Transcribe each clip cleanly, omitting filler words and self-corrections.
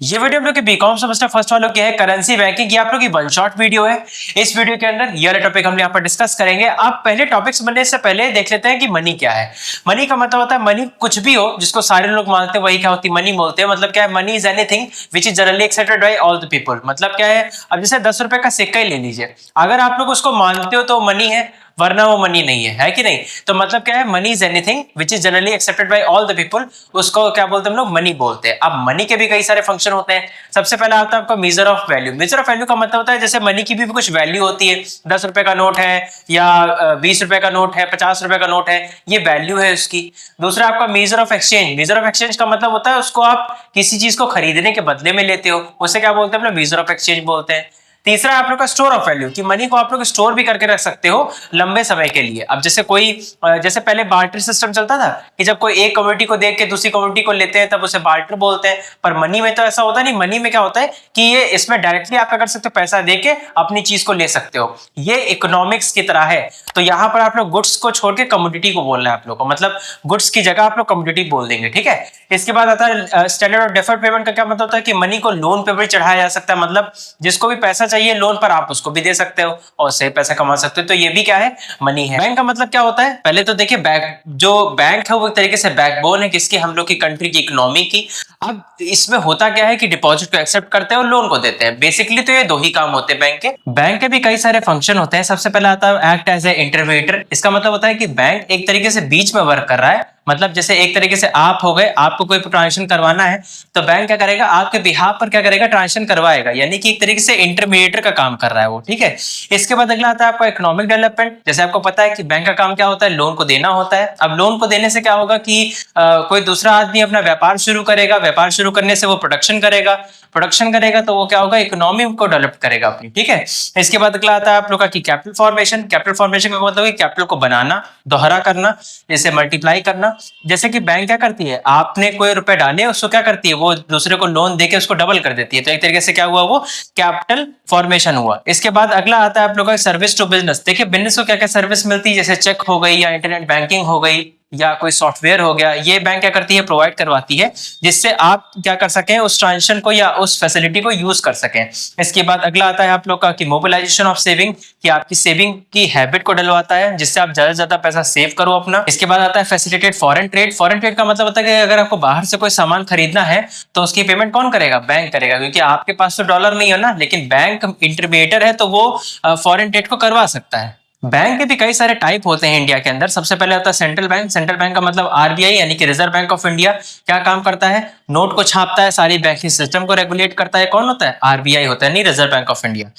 ये वीडियो हम लोग के बीकॉम सेमेस्टर फर्स्ट वालों की है करेंसी बैंकिंग। ये आप लोग की वन शॉट वीडियो है। इस वीडियो के अंदर ये वाला टॉपिक हम यहाँ पर डिस्कस करेंगे। आप पहले टॉपिक्स बनने से पहले देख लेते हैं कि मनी क्या है। मनी का मतलब होता है मनी कुछ भी हो जिसको सारे लोग मानते हैं वही क्या होती है मनी बोलते हैं। मतलब क्या है money is anything which is generally accepted by all the people. मतलब क्या है, अब जैसे 10 रुपए का सिक्का ही ले लीजिए, अगर आप लोग उसको मानते हो तो मनी है, वरना वो मनी नहीं है कि नहीं। तो मतलब क्या है money is anything which is generally accepted by all the people, उसको क्या बोलते हैं हम लोग मनी बोलते हैं। अब मनी के भी कई सारे फंक्शन होते हैं। सबसे पहला आता है आपका measure of value. Measure of value का मतलब होता है जैसे मनी की भी कुछ वैल्यू होती है। 10 रुपए का नोट है या 20 रुपए का नोट है, 50 रुपए का नोट है, ये वैल्यू है उसकी। दूसरा आपका measure of exchange. Measure of exchange का मतलब होता है उसको आप किसी चीज को खरीदने के बदले में लेते हो, उसे क्या बोलते हैं हम लोग मेजर ऑफ एक्सचेंज बोलते हैं। तीसरा आप लोग का स्टोर ऑफ वैल्यू, कि मनी को आप लोग स्टोर भी करके रख सकते हो लंबे समय के लिए। अब जैसे कोई जैसे पहले बार्टर सिस्टम चलता था कि जब कोई एक कम्युनिटी को देख के दूसरी कम्युनिटी को लेते हैं तब उसे बार्टर बोलते हैं। पर मनी में तो ऐसा होता नहीं। मनी में क्या होता है कि ये इसमें डायरेक्टली आप क्या कर सकते हो, पैसा दे के अपनी चीज को ले सकते हो। ये इकोनॉमिक्स की तरह है। तो यहाँ पर आप लोग गुड्स को छोड़ के कम्युनिटी को बोलना है आप लोग को, मतलब गुड्स की जगह आप लोग कम्युनिटी बोल देंगे, ठीक है। इसके बाद आता है स्टैंडर्ड ऑफ डेफर्ड पेमेंट का क्या मतलब होता है कि मनी को लोन पे भी चढ़ाया जा सकता है। मतलब जिसको भी पैसा चाहिए लोन पर आप उसको भी दे सकते हो और उससे पैसा कमा सकते हो। तो ये भी क्या है, मनी है। बैंक का मतलब क्या होता है, पहले तो देखिए बैंक, जो बैंक है वो एक तरीके से बैकबोन है किसकी, हम लोग की कंट्री की इकोनॉमी की। अब इसमें होता क्या है कि डिपॉजिट को एक्सेप्ट करते हैं और लोन को देते हैं। बेसिकली तो ये दो ही काम होते हैं बैंक के। बैंक के भी कई सारे फंक्शन होते हैं। सबसे पहला आता है एक्ट एज ए इंटरमीडिएटर। इसका मतलब होता है कि बैंक एक तरीके से बीच में वर्क कर रहा है। मतलब जैसे एक तरीके से आप हो गए, आपको कोई ट्रांजेक्शन करवाना है तो बैंक क्या करेगा, आपके बिहाफ पर क्या करेगा, ट्रांजेक्शन करवाएगा। यानी कि एक तरीके से इंटरमीडिएटर का काम कर रहा है वो, ठीक है। इसके बाद अगला आता है आपका इकोनॉमिक डेवलपमेंट। जैसे आपको पता है कि बैंक का काम क्या होता है, लोन को देना होता है। अब लोन को देने से क्या होगा कि कोई दूसरा आदमी अपना व्यापार शुरू करेगा, व्यापार शुरू करने से वो प्रोडक्शन करेगा, प्रोडक्शन करेगा तो वो क्या होगा, इकोनॉमी को डेवलप करेगा अपनी, ठीक है। इसके बाद अगला आता है आप लोग का कि कैपिटल फॉर्मेशन। कैपिटल फॉर्मेशन का मतलब है कैपिटल को बनाना, दोहरा करना, जैसे मल्टीप्लाई करना। जैसे कि बैंक क्या करती है, आपने कोई रुपए डाले उसको क्या करती है, वो दूसरे को लोन देके उसको डबल कर देती है। तो एक तरीके से क्या हुआ, वो कैपिटल फॉर्मेशन हुआ। इसके बाद अगला आता है आप लोग का सर्विस टू बिजनेस। देखिए बिजनेस को क्या क्या सर्विस मिलती है, जैसे चेक हो गई या इंटरनेट बैंकिंग हो गई या कोई सॉफ्टवेयर हो गया, ये बैंक क्या करती है, प्रोवाइड करवाती है, जिससे आप क्या कर सकें, उस ट्रांजेक्शन को या उस फैसिलिटी को यूज कर सकें। इसके बाद अगला आता है आप लोग का कि मोबिलाइजेशन ऑफ सेविंग, कि आपकी सेविंग की हैबिट को डलवाता है जिससे आप ज्यादा से ज्यादा पैसा सेव करो अपना। इसके बाद आता है facilitate foreign trade. Foreign trade का मतलब होता है कि अगर आपको बाहर से कोई सामान खरीदना है तो उसकी पेमेंट कौन करेगा, बैंक करेगा, क्योंकि आपके पास तो डॉलर नहीं है ना, लेकिन बैंक इंटरमीडिएटर है तो वो फॉरेन ट्रेड को करवा सकता है। बैंक के भी कई सारे टाइप होते हैं इंडिया के अंदर। सबसे पहले होता है सेंट्रल बैंक। सेंट्रल बैंक का मतलब आरबीआई यानी कि रिजर्व बैंक ऑफ इंडिया। क्या काम करता है, नोट को छापता है, सारी बैंकिंग सिस्टम को रेगुलेट करता है। कौन होता है, आरबीआई होता है, नहीं रिजर्व बैंक ऑफ इंडिया।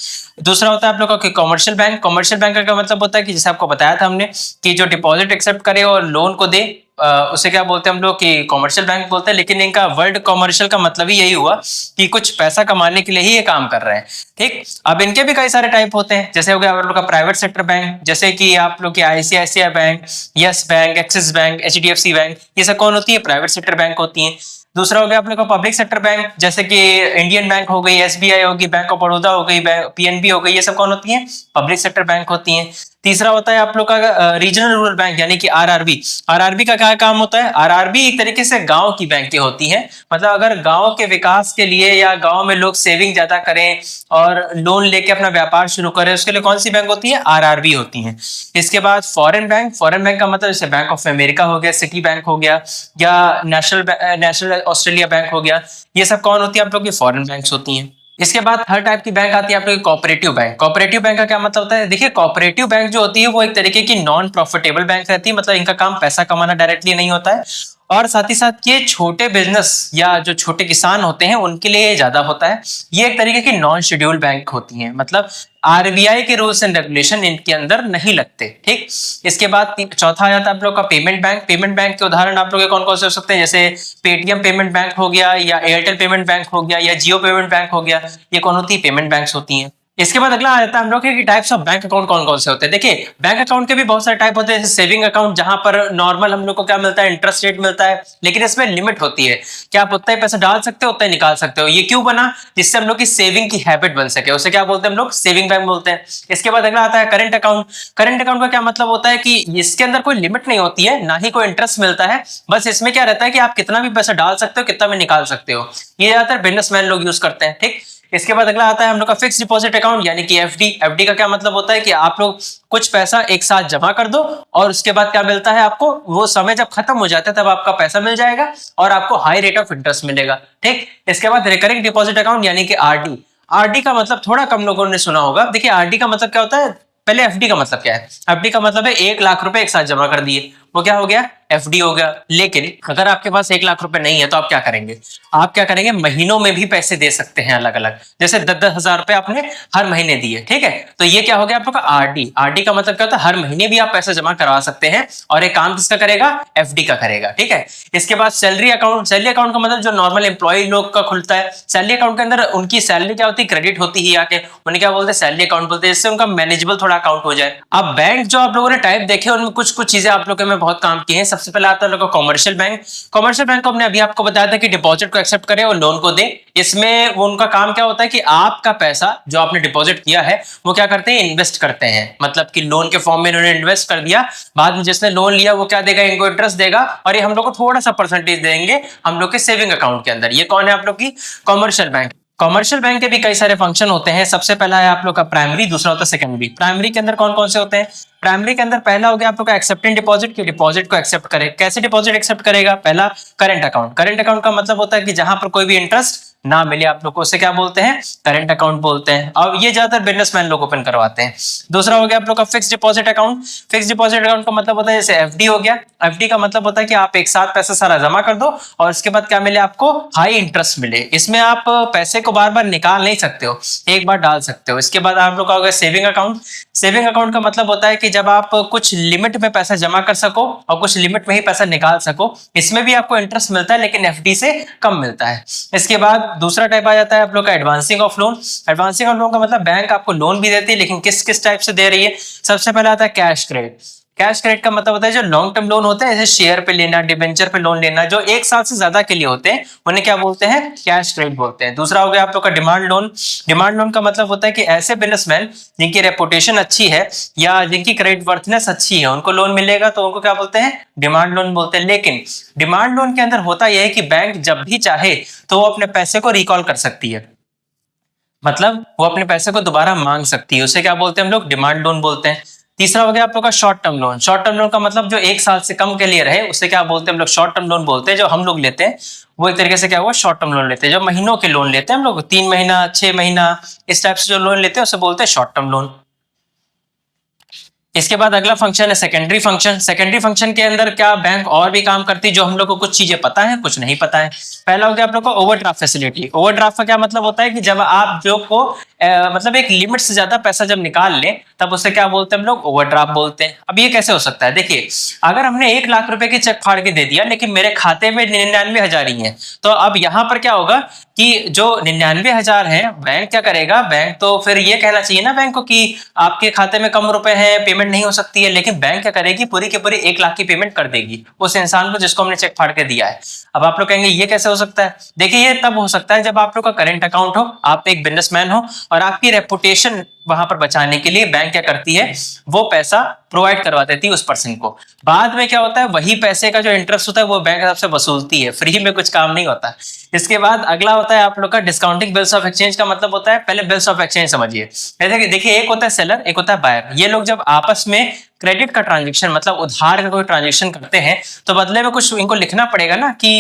दूसरा होता है आप लोगों का कॉमर्शियल बैंक। कॉमर्शियल बैंक का मतलब होता है कि जैसे आपको बताया था हमने कि जो डिपॉजिट एक्सेप्ट करे और लोन को दे, उसे क्या बोलते हैं हम लोग कि कॉमर्शियल बैंक बोलते हैं। लेकिन इनका वर्ड कॉमर्शियल का मतलब ही यही हुआ कि कुछ पैसा कमाने के लिए ही ये काम कर रहे हैं, ठीक। अब इनके भी कई सारे टाइप होते हैं। जैसे हो गया आप लोग का प्राइवेट सेक्टर बैंक, जैसे कि आप लोग के ICICI bank, yes bank, axis bank, HDFC bank, ये सब कौन होती है, प्राइवेट सेक्टर बैंक होती है। दूसरा हो गया आप लोग का पब्लिक सेक्टर बैंक, जैसे कि इंडियन बैंक हो गई, एसबीआई होगी, बैंक ऑफ बड़ौदा हो गई, पीएनबी हो गई, ये सब कौन होती है, पब्लिक सेक्टर बैंक होती है। तीसरा होता है आप लोग का रीजनल रूरल बैंक यानी कि आरआरबी। आरआरबी का क्या काम होता है, आरआरबी एक तरीके से गांव की बैंकें होती हैं। मतलब अगर गांव के विकास के लिए या गांव में लोग सेविंग ज्यादा करें और लोन लेके अपना व्यापार शुरू करें, उसके लिए कौन सी बैंक होती है, आरआरबी होती है। इसके बाद फॉरेन बैंक। फॉरेन बैंक का मतलब जैसे बैंक ऑफ अमेरिका हो गया, सिटी बैंक हो गया, या नेशनल ऑस्ट्रेलिया बैंक हो गया, ये सब कौन होती है, आप लोग की फॉरेन बैंक्स होती हैं। इसके बाद थर्ड टाइप की बैंक आती है आप लोग कोऑपरेटिव बैंक। कोऑपरेटिव बैंक का क्या मतलब होता है, देखिए कोऑपरेटिव बैंक जो होती है वो एक तरीके की नॉन प्रॉफिटेबल बैंक रहती है। मतलब इनका काम पैसा कमाना डायरेक्टली नहीं होता है, और साथ ही साथ ये छोटे बिजनेस या जो छोटे किसान होते हैं उनके लिए ज्यादा होता है। ये एक तरीके की नॉन शेड्यूल्ड बैंक होती हैं, मतलब आरबीआई के रूल्स एंड रेगुलेशन इनके अंदर नहीं लगते, ठीक। इसके बाद चौथा आ जाता है आप लोग का पेमेंट बैंक। पेमेंट बैंक के उदाहरण आप लोग कौन कौन से हो सकते हैं, जैसे पेटीएम पेमेंट बैंक हो गया, या एयरटेल पेमेंट बैंक हो गया, या जियो पेमेंट बैंक हो गया, ये कौन होती है, पेमेंट बैंक्स होती हैं। इसके बाद अगला आ जाता है हम लोग कि टाइप्स ऑफ बैंक अकाउंट कौन कौन से होते हैं। देखिए बैंक अकाउंट के भी बहुत सारे टाइप होते हैं, जैसे सेविंग अकाउंट जहां पर नॉर्मल हम लोग को क्या मिलता है, इंटरेस्ट रेट मिलता है, लेकिन इसमें लिमिट होती है कि आप उतना ही पैसा डाल सकते हो उतना ही निकाल सकते हो। ये क्यों बना, जिससे हम लोग की सेविंग की हैबिट बन सके, उसे क्या बोलते हैं हम लोग, सेविंग बैंक बोलते हैं। इसके बाद अगला आता है करंट अकाउंट। करंट अकाउंट का क्या मतलब होता है कि इसके अंदर कोई लिमिट नहीं होती है, ना ही कोई इंटरेस्ट मिलता है, बस इसमें क्या रहता है कि आप कितना भी पैसा डाल सकते हो, कितना भी निकाल सकते हो। ये ज्यादातर बिजनेसमैन लोग यूज करते हैं, ठीक। इसके बाद अगला आता है हम लोग का फिक्स डिपॉजिट अकाउंट यानी कि एफडी। एफडी का क्या मतलब होता है कि आप लोग कुछ पैसा एक साथ जमा कर दो और उसके बाद क्या मिलता है आपको, वो समय जब खत्म हो जाता है तब आपका पैसा मिल जाएगा और आपको हाई रेट ऑफ इंटरेस्ट मिलेगा, ठीक। इसके बाद रिकरिंग डिपॉजिट अकाउंट यानी कि आरडी। आरडी का मतलब थोड़ा कम लोगों ने सुना होगा। देखिए आरडी का मतलब क्या होता है, पहले एफडी का मतलब क्या है। एफडी का मतलब है 1 लाख रुपए एक साथ जमा कर दिए, वो क्या हो गया, एफडी हो गया। लेकिन अगर आपके पास 1 लाख रुपए नहीं है तो आप क्या करेंगे, आप क्या करेंगे, महीनों में भी पैसे दे सकते हैं अलग अलग, जैसे 10-10 हजार रुपए आपने हर महीने दिए, ठीक है। तो ये क्या हो गया आप लोग का आरडी। आरडी का मतलब क्या होता है, हर महीने भी आप पैसा जमा करवा सकते हैं और एक काम किसका करेगा, एफडी का करेगा, ठीक है। इसके बाद सैलरी अकाउंट। सैलरी अकाउंट का मतलब जो नॉर्मल एम्प्लॉय लोग का खुलता है। सैलरी अकाउंट के अंदर उनकी सैलरी क्या होती है, क्रेडिट होती है आके, उन्हें क्या बोलते हैं, सैलरी अकाउंट बोलते हैं, जिससे उनका मैनेजेबल थोड़ा अकाउंट हो जाए। अब बैंक जो आप लोगों ने टाइप देखे उनमें कुछ कुछ चीजें आप लोगों में बहुत काम की है। सबसे पहले आता है लोगों का कॉमर्शियल बैंक। कॉमर्शियल बैंक को हमने अभी आपको बताया था कि डिपॉजिट को एक्सेप्ट करे और लोन को दे। इसमें वो उनका काम क्या होता है कि आपका पैसा जो आपने डिपॉजिट किया है वो क्या करते हैं, इन्वेस्ट करते हैं, मतलब कि लोन के फॉर्म में इन्होंने इन्वेस्ट कर दिया, बाद में जिसने लोन लिया वो क्या देगा, इनको इंटरेस्ट देगा और ये हम लोग को थोड़ा सा परसेंटेज देंगे हम लोग के सेविंग अकाउंट के अंदर। ये कौन है आप लोग की, कॉमर्शियल बैंक। कॉमर्शियल बैंक के भी कई सारे फंक्शन होते हैं। सबसे पहला है आप लोग का प्राइमरी, दूसरा होता है सेकेंडरी। प्राइमरी के अंदर कौन कौन से होते हैं, प्राइमरी के अंदर पहला हो गया आप लोग का एक्सेप्टिंग डिपॉजिट, की डिपॉजिट को एक्सेप्ट करे। कैसे डिपॉजिट एक्सेप्ट करेगा, पहला करंट अकाउंट। करंट अकाउंट का मतलब होता है कि जहां पर कोई भी इंटरेस्ट ना मिले आप लोग को, उसे क्या बोलते हैं, करंट अकाउंट बोलते हैं। और ये ज्यादातर बिजनेसमैन लोग ओपन करवाते हैं। दूसरा हो गया आप लोग का fix deposit account. Fix deposit account का मतलब होता है जैसे एफडी हो गया। एफडी का मतलब होता है कि आप एक साथ पैसा सारा जमा कर दो और उसके बाद क्या मिले आपको, हाई इंटरेस्ट मिले। इसमें आप पैसे को बार बार निकाल नहीं सकते हो, एक बार डाल सकते हो। इसके बाद आप लोग का हो गया सेविंग अकाउंट। सेविंग अकाउंट का मतलब होता है कि जब आप कुछ लिमिट में पैसा जमा कर सको और कुछ लिमिट में ही पैसा निकाल सको। इसमें भी आपको इंटरेस्ट मिलता है लेकिन एफडी से कम मिलता है। इसके बाद दूसरा टाइप आ जाता है आप लोग का advancing of loan. Advancing of loan का मतलब बैंक आपको लोन भी देती है लेकिन किस किस टाइप से दे रही है। सबसे पहले आता है कैश क्रेडिट। कैश क्रेडिट का मतलब होता है जो लॉन्ग टर्म लोन होते हैं, जैसे शेयर पे लेना, डिबेंचर पे लोन लेना, जो एक साल से ज्यादा के लिए होते हैं उन्हें क्या बोलते हैं, कैश क्रेडिट बोलते हैं। दूसरा हो गया आप लोग का डिमांड लोन। डिमांड लोन का मतलब होता है कि ऐसे बिजनेसमैन जिनकी रेपुटेशन अच्छी है या जिनकी क्रेडिट वर्थनेस अच्छी है उनको लोन मिलेगा तो उनको क्या बोलते हैं, डिमांड लोन बोलते हैं। लेकिन डिमांड लोन के अंदर होता यह है कि बैंक जब भी चाहे तो वो अपने पैसे को रिकॉल कर सकती है, मतलब वो अपने पैसे को दोबारा मांग सकती है, उसे क्या बोलते हैं हम लोग, डिमांड लोन बोलते हैं। तीसरा हो गया आप लोग का short term loan. Short term loan का मतलब जो एक साल से कम के लिए रहे उसे क्या बोलते हैं हम लोग, शॉर्ट टर्म लोन बोलते हैं। जो हम लोग लेते हैं वो एक तरीके से क्या हुआ, शॉर्ट टर्म लोन लेते हैं। जो महीनों के लोन लेते हैं हम लोग, 3 महीना 6 महीना इस टाइप से जो लोन लेते हैं उसे बोलते हैं शॉर्ट टर्म लोन। इसके बाद अगला फंक्शन है सेकेंडरी फंक्शन। सेकेंडरी फंक्शन के अंदर क्या बैंक और भी काम करती है जो हम लोग को कुछ चीजें पता है कुछ नहीं पता है। पहला हो गया आप लोग को ओवरड्राफ्ट फैसिलिटी। ओवरड्राफ्ट का क्या मतलब होता है कि जब आप जो को मतलब एक लिमिट से ज्यादा पैसा जब निकाल लें तब उसे क्या बोलते हैं हम लोग, ओवरड्राफ्ट बोलते हैं। अब ये कैसे हो सकता है, देखिए अगर हमने 1 लाख रुपए की चेक फाड़ के दे दिया लेकिन मेरे खाते में 99,000 ही है, तो अब यहाँ पर क्या होगा कि जो 99,000 है बैंक क्या करेगा, बैंक तो फिर ये कहना चाहिए ना बैंक को कि आपके खाते में कम रुपए हैं, पेमेंट नहीं हो सकती है, लेकिन बैंक क्या करेगी, पूरी की पूरी 1 लाख की पेमेंट कर देगी उस इंसान को जिसको हमने चेक फाड़ के दिया है। अब आप लोग कहेंगे ये कैसे हो सकता है, देखिए ये तब हो सकता है जब आप लोग का करेंट अकाउंट हो, आप एक बिजनेसमैन हो और आपकी रेपुटेशन वहां पर बचाने के लिए बैंक क्या करती है, वो पैसा प्रोवाइड करवा देती है उस पर्सन को। बाद में क्या होता है, वही पैसे का जो इंटरेस्ट होता है वो बैंक आपसे वसूलती है, फ्री में कुछ काम नहीं होता। इसके बाद अगला होता है आप लोग का डिस्काउंटिंग बिल्स ऑफ एक्सचेंज का मतलब होता है, पहले बिल्स ऑफ एक्सचेंज समझिए। देखिए एक होता है सेलर, एक होता है बायर। ये लोग जब आपस में क्रेडिट का ट्रांजेक्शन मतलब उधार का कोई ट्रांजेक्शन करते हैं तो बदले में कुछ इनको लिखना पड़ेगा ना कि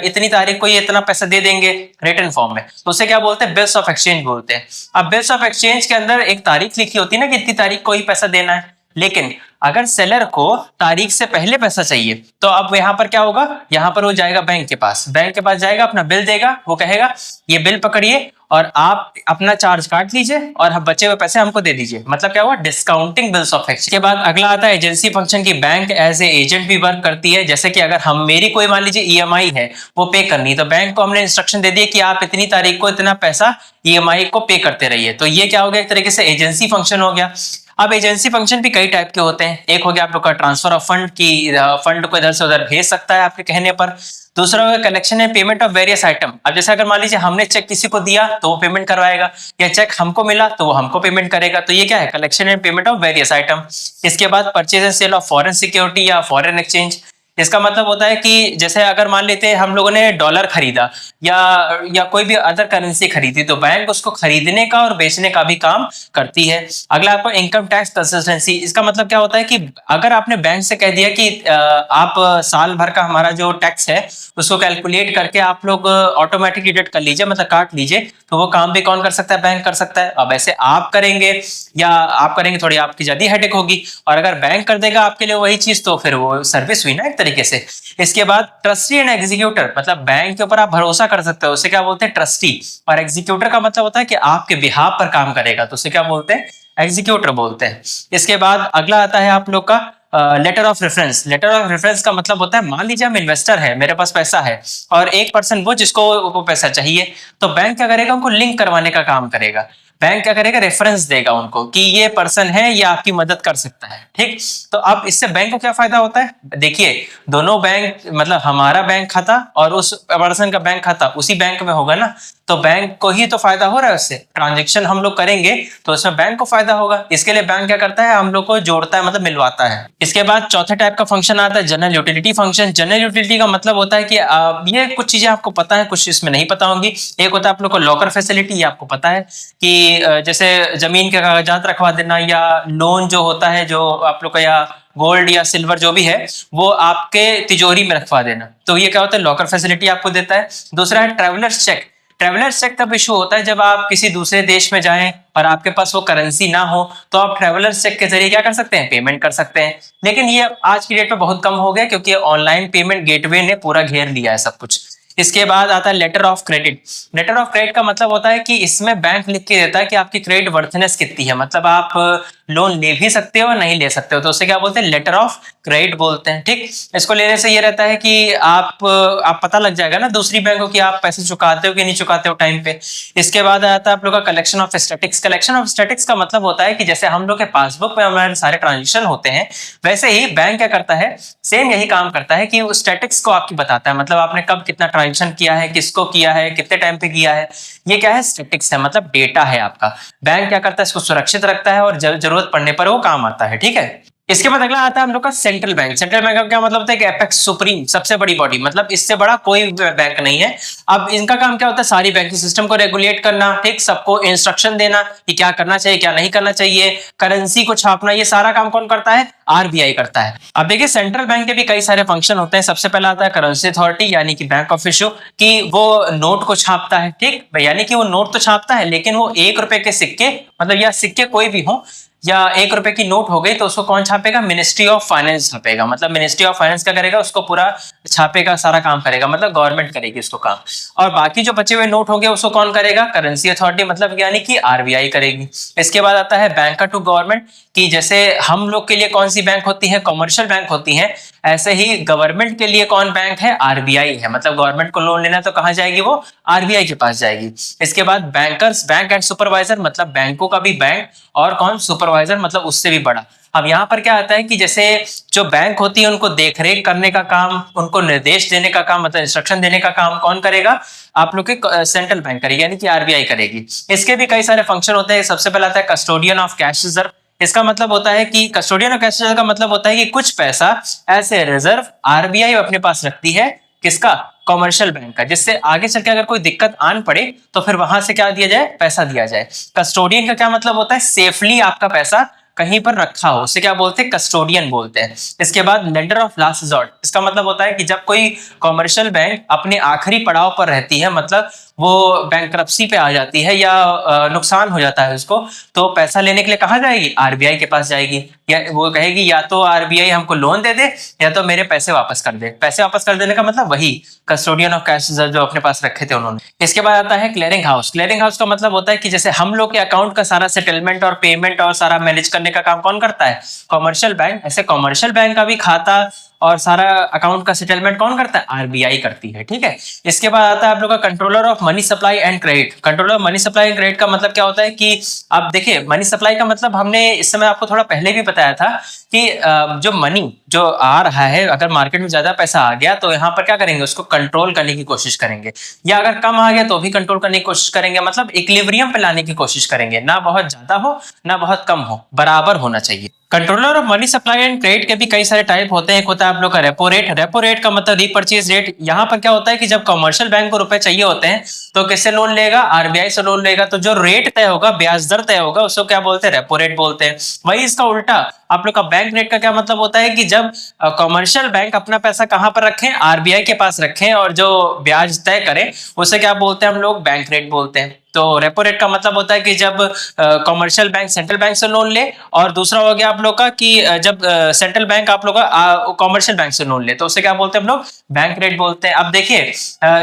इतनी तारीख को ये इतना पैसा दे देंगे रिटर्न फॉर्म में, तो उसे क्या बोलते हैं, बिल्स ऑफ एक्सचेंज बोलते हैं। अब बिल्स ऑफ एक्सचेंज के अंदर एक तारीख लिखी होती है ना कि इतनी तारीख को ही पैसा देना है, लेकिन अगर सेलर को तारीख से पहले पैसा चाहिए तो अब यहाँ पर क्या होगा, यहाँ पर वो जाएगा बैंक के पास जाएगा, अपना बिल देगा, वो कहेगा ये बिल पकड़िए और आप अपना चार्ज काट लीजिए और बचे हुए पैसे हमको दे दीजिए। मतलब क्या हुआ, डिस्काउंटिंग बिल्स ऑफ एक्सचेंज। के बाद अगला आता है एजेंसी फंक्शन की बैंक एज ए एजेंट भी वर्क करती है। जैसे कि अगर हम मेरी कोई मान लीजिए ईएमआई है वो पे करनी, तो बैंक को हमने इंस्ट्रक्शन दे दिया कि आप इतनी तारीख को इतना पैसा ईएमआई को पे करते रहिए। तो ये क्या हो गया, एक तरीके से एजेंसी फंक्शन हो गया। अब एजेंसी फंक्शन भी कई टाइप के होते हैं। एक हो गया आप लोग का ट्रांसफर ऑफ फंड की फंड को इधर से उधर भेज सकता है आपके कहने पर। दूसरा हो गया collection and payment of various item. अब जैसे अगर मान लीजिए हमने चेक किसी को दिया तो वो पेमेंट करवाएगा, या चेक हमको मिला तो वो हमको पेमेंट करेगा। तो ये क्या है, collection and payment of various item. इसके बाद purchase and sale of foreign security या फॉरेन एक्सचेंज। इसका मतलब होता है कि जैसे अगर मान लेते हैं हम लोगों ने डॉलर खरीदा या कोई भी अदर करेंसी खरीदी, तो बैंक उसको खरीदने का और बेचने का भी काम करती है। अगला आपको इनकम टैक्स कंसिस्टेंसी। इसका मतलब क्या होता है कि अगर आपने बैंक से कह दिया कि आप साल भर का हमारा जो टैक्स है उसको कैलकुलेट करके आप लोग ऑटोमेटिक डिडक्ट कर लीजिए, मतलब काट लीजिए, तो वो काम भी कौन कर सकता है, बैंक कर सकता है। अब ऐसे आप करेंगे या आप करेंगे थोड़ी आपकी ज्यादा हेडेक होगी, और अगर बैंक कर देगा आपके लिए वही चीज तो फिर वो सर्विस हुई ना एक तरीके से। इसके बाद ट्रस्टी एंड एग्जीक्यूटर, मतलब बैंक के ऊपर आप भरोसा कर सकते हो, उसे क्या बोलते हैं, ट्रस्टी। और एग्जीक्यूटर का मतलब होता है कि आपके बिहाफ पर काम करेगा, तो उसे क्या बोलते हैं, एग्जीक्यूटर बोलते हैं। इसके बाद अगला आता है आप लोग का letter of reference. Letter of reference का मतलब होता है मान लीजिए हम इन्वेस्टर है, मेरे पास पैसा है और एक पर्सन वो जिसको वो पैसा चाहिए, तो बैंक क्या करेगा, उनको लिंक करवाने का काम करेगा। बैंक क्या करेगा, रेफरेंस देगा उनको कि ये पर्सन है, ये आपकी मदद कर सकता है। ठीक, तो अब इससे बैंक को क्या फायदा होता है, देखिए दोनों बैंक, मतलब हमारा बैंक खाता और उस पर्सन का बैंक खाता उसी बैंक में होगा ना, तो बैंक को ही तो फायदा हो रहा है उससे। ट्रांजेक्शन हम लोग करेंगे तो उसमें बैंक को फायदा होगा। इसके लिए बैंक क्या करता है, हम लोग को जोड़ता है, मतलब मिलवाता है। इसके बाद चौथे टाइप का फंक्शन आता है general utility function. General utility का मतलब होता है कि ये कुछ चीजें आपको पता है, कुछ इसमें नहीं पता होंगी। एक होता है आप लोग को लॉकर फैसिलिटी, ये आपको पता है कि जैसे जमीन के कागजात रखवा देना, या लोन जो होता है जो आप लोग का, या गोल्ड या सिल्वर जो भी है वो आपके तिजोरी में रखवा देना, तो ये क्या होता है, लॉकर फैसिलिटी आपको देता है। दूसरा है ट्रेवलर्स चेक। ट्रेवलर्स चेक तब इशू होता है जब आप किसी दूसरे देश में जाएं और आपके पास वो करेंसी ना हो, तो आप ट्रेवलर्स चेक के जरिए क्या कर सकते हैं, पेमेंट कर सकते हैं। लेकिन ये आज की डेट में बहुत कम हो गया क्योंकि ऑनलाइन पेमेंट गेटवे ने पूरा घेर लिया है सब कुछ। इसके बाद आता है letter of credit. Letter of credit का मतलब होता है कि इसमें बैंक लिख के देता है कि आपकी क्रेडिट वर्थनेस कितनी है, मतलब आप लोन ले भी सकते हो नहीं ले सकते हो, तो उसे क्या बोलते हैं, लेटर ऑफ क्रेडिट बोलते हैं। ठीक, इसको लेने से ये रहता है कि आप पता लग जाएगा ना दूसरी बैंकों की आप पैसे चुकाते हो कि नहीं चुकाते हो टाइम पे। इसके बाद आता है आप लोग का collection of statics. Collection of statics का मतलब होता है कि जैसे हम लोग के पासबुक में हमारे सारे ट्रांजेक्शन होते हैं, वैसे ही बैंक क्या करता है, सेम यही काम करता है कि वो स्टैटिक्स को आपकी बताता है, मतलब आपने कब कितना ट्रांजेक्शन किया है, किसको किया है, कितने टाइम पे किया है। ये क्या है, स्टैटिक्स है, मतलब डेटा है आपका। बैंक क्या करता है, इसको सुरक्षित रखता है और जरूरत पड़ने पर वो काम आता है। ठीक है, इसके बाद अगला आता है हम लोग का सेंट्रल बैंक। सेंट्रल बैंक का क्या मतलब होता है कि एपेक्स सुप्रीम, सबसे बड़ी बॉडी, मतलब इससे बड़ा कोई बैंक नहीं है। अब इनका काम क्या होता है, सारी बैंकिंग सिस्टम को रेगुलेट करना, ठीक, सबको इंस्ट्रक्शन देना कि क्या करना चाहिए क्या नहीं करना चाहिए, करेंसी को छापना, ये सारा काम कौन करता है, आरबीआई करता है। अब देखिए सेंट्रल बैंक के भी कई सारे फंक्शन होते हैं। सबसे पहला आता है करेंसी अथॉरिटी, यानी कि बैंक ऑफ इशू, कि वो नोट को छापता है। ठीक, यानी कि वो नोट तो छापता है लेकिन वो 1 रुपए के सिक्के, मतलब या सिक्के कोई भी हो, या 1 रुपए की नोट हो गई तो उसको कौन छापेगा, मिनिस्ट्री ऑफ फाइनेंस छापेगा। मतलब मिनिस्ट्री ऑफ फाइनेंस क्या करेगा, उसको पूरा छापेगा, सारा काम करेगा, मतलब गवर्नमेंट करेगी उसको काम। और बाकी जो बचे हुए नोट होंगे उसको कौन करेगा, करेंसी अथॉरिटी, मतलब यानी कि आरबीआई करेगी। इसके बाद आता है बैंकर टू गवर्नमेंट, कि जैसे हम लोग के लिए कौन सी बैंक होती है, कमर्शियल बैंक होती है, ऐसे ही गवर्नमेंट के लिए कौन बैंक है, आरबीआई है। मतलब गवर्नमेंट को लोन लेना तो कहां जाएगी, वो आरबीआई के पास जाएगी। इसके बाद बैंकर्स, बैंक एंड सुपरवाइजर, मतलब बैंकों का भी बैंक, और कौन, सुपरवाइजर, मतलब उससे भी बड़ा। अब यहाँ पर क्या आता है कि जैसे जो बैंक होती है उनको देखरेख करने का काम, उनको निर्देश देने का काम, मतलब इंस्ट्रक्शन देने का काम कौन करेगा, आप लोग के सेंट्रल बैंक करेगी, यानी कि आरबीआई करेगी। इसके भी कई सारे फंक्शन होते हैं। सबसे पहला आता है कस्टोडियन ऑफ कैश रिजर्व। इसका मतलब होता है कि कस्टोडियन ऑफ कैश रिजर्व का मतलब होता है कि कुछ पैसा ऐसे रिजर्व आरबीआई अपने पास रखती है, किसका, कॉमर्शियल बैंक का, जिससे आगे चल के अगर कोई दिक्कत आन पड़े तो फिर वहां से क्या दिया जाए, पैसा दिया जाए। कस्टोडियन का क्या मतलब होता है, सेफली आपका पैसा कहीं पर रखा हो, उसे क्या बोलते हैं, कस्टोडियन बोलते हैं। इसके बाद लेंडर ऑफ लास्ट रिजॉर्ट। इसका मतलब होता है कि जब कोई कॉमर्शियल बैंक अपने आखिरी पड़ाव पर रहती है, मतलब वो बैंकरप्सी पे आ जाती है या नुकसान हो जाता है उसको, तो पैसा लेने के लिए कहाँ जाएगी? आरबीआई के पास जाएगी, या वो कहेगी या तो आरबीआई हमको लोन दे दे या तो मेरे पैसे वापस कर दे। पैसे वापस कर देने का मतलब वही कस्टोडियन ऑफ कैश जो अपने पास रखे थे उन्होंने। इसके बाद आता है क्लियरिंग हाउस। क्लियरिंग हाउस का मतलब होता है कि जैसे हम लोग के अकाउंट का सारा सेटलमेंट और पेमेंट और सारा मैनेज करने का काम कौन करता है? Commercial bank. ऐसे कॉमर्शियल बैंक का भी खाता और सारा अकाउंट का सेटलमेंट कौन करता है? आरबीआई करती है, ठीक है। इसके बाद आता है आप लोग का controller of money supply and credit. Controller of money supply and credit का मतलब क्या होता है कि आप देखिए, मनी सप्लाई का मतलब हमने इस समय आपको थोड़ा पहले भी बताया था कि जो मनी जो आ रहा है, अगर मार्केट में ज्यादा पैसा आ गया तो यहाँ पर क्या करेंगे? उसको कंट्रोल करने की कोशिश करेंगे, या अगर कम आ गया तो भी कंट्रोल करने की कोशिश करेंगे। मतलब इक्विलिब्रियम पे लाने की कोशिश करेंगे, ना बहुत ज्यादा हो ना बहुत कम हो, बराबर होना चाहिए। Controller of money supply and credit के भी कई सारे टाइप होते हैं। एक होता है आप लोग का रेपो रेट। रेपो रेट का मतलब रीपर्चेज रेट। यहाँ पर क्या होता है कि जब कमर्शियल बैंक को रुपए चाहिए होते हैं तो किससे लोन लेगा? आरबीआई से लोन लेगा। तो जो रेट तय होगा, ब्याज दर तय होगा, उसको क्या बोलते हैं? रेपो रेट बोलते हैं। वही इसका उल्टा आप लोग का बैंक रेट का क्या मतलब होता है कि जब कमर्शियल बैंक अपना पैसा कहां पर रखें? आरबीआई के पास रखें, और जो ब्याज तय करें उसे क्या बोलते हैं हम लोग? बैंक रेट बोलते हैं। तो रेपो रेट का मतलब होता है कि जब कमर्शियल बैंक सेंट्रल बैंक से लोन ले, और दूसरा हो गया आप लोग का कि जब सेंट्रल बैंक आप लोग का कमर्शियल बैंक से लोन ले, तो उसे क्या बोलते हैं हम लोग? बैंक रेट बोलते हैं। अब देखिए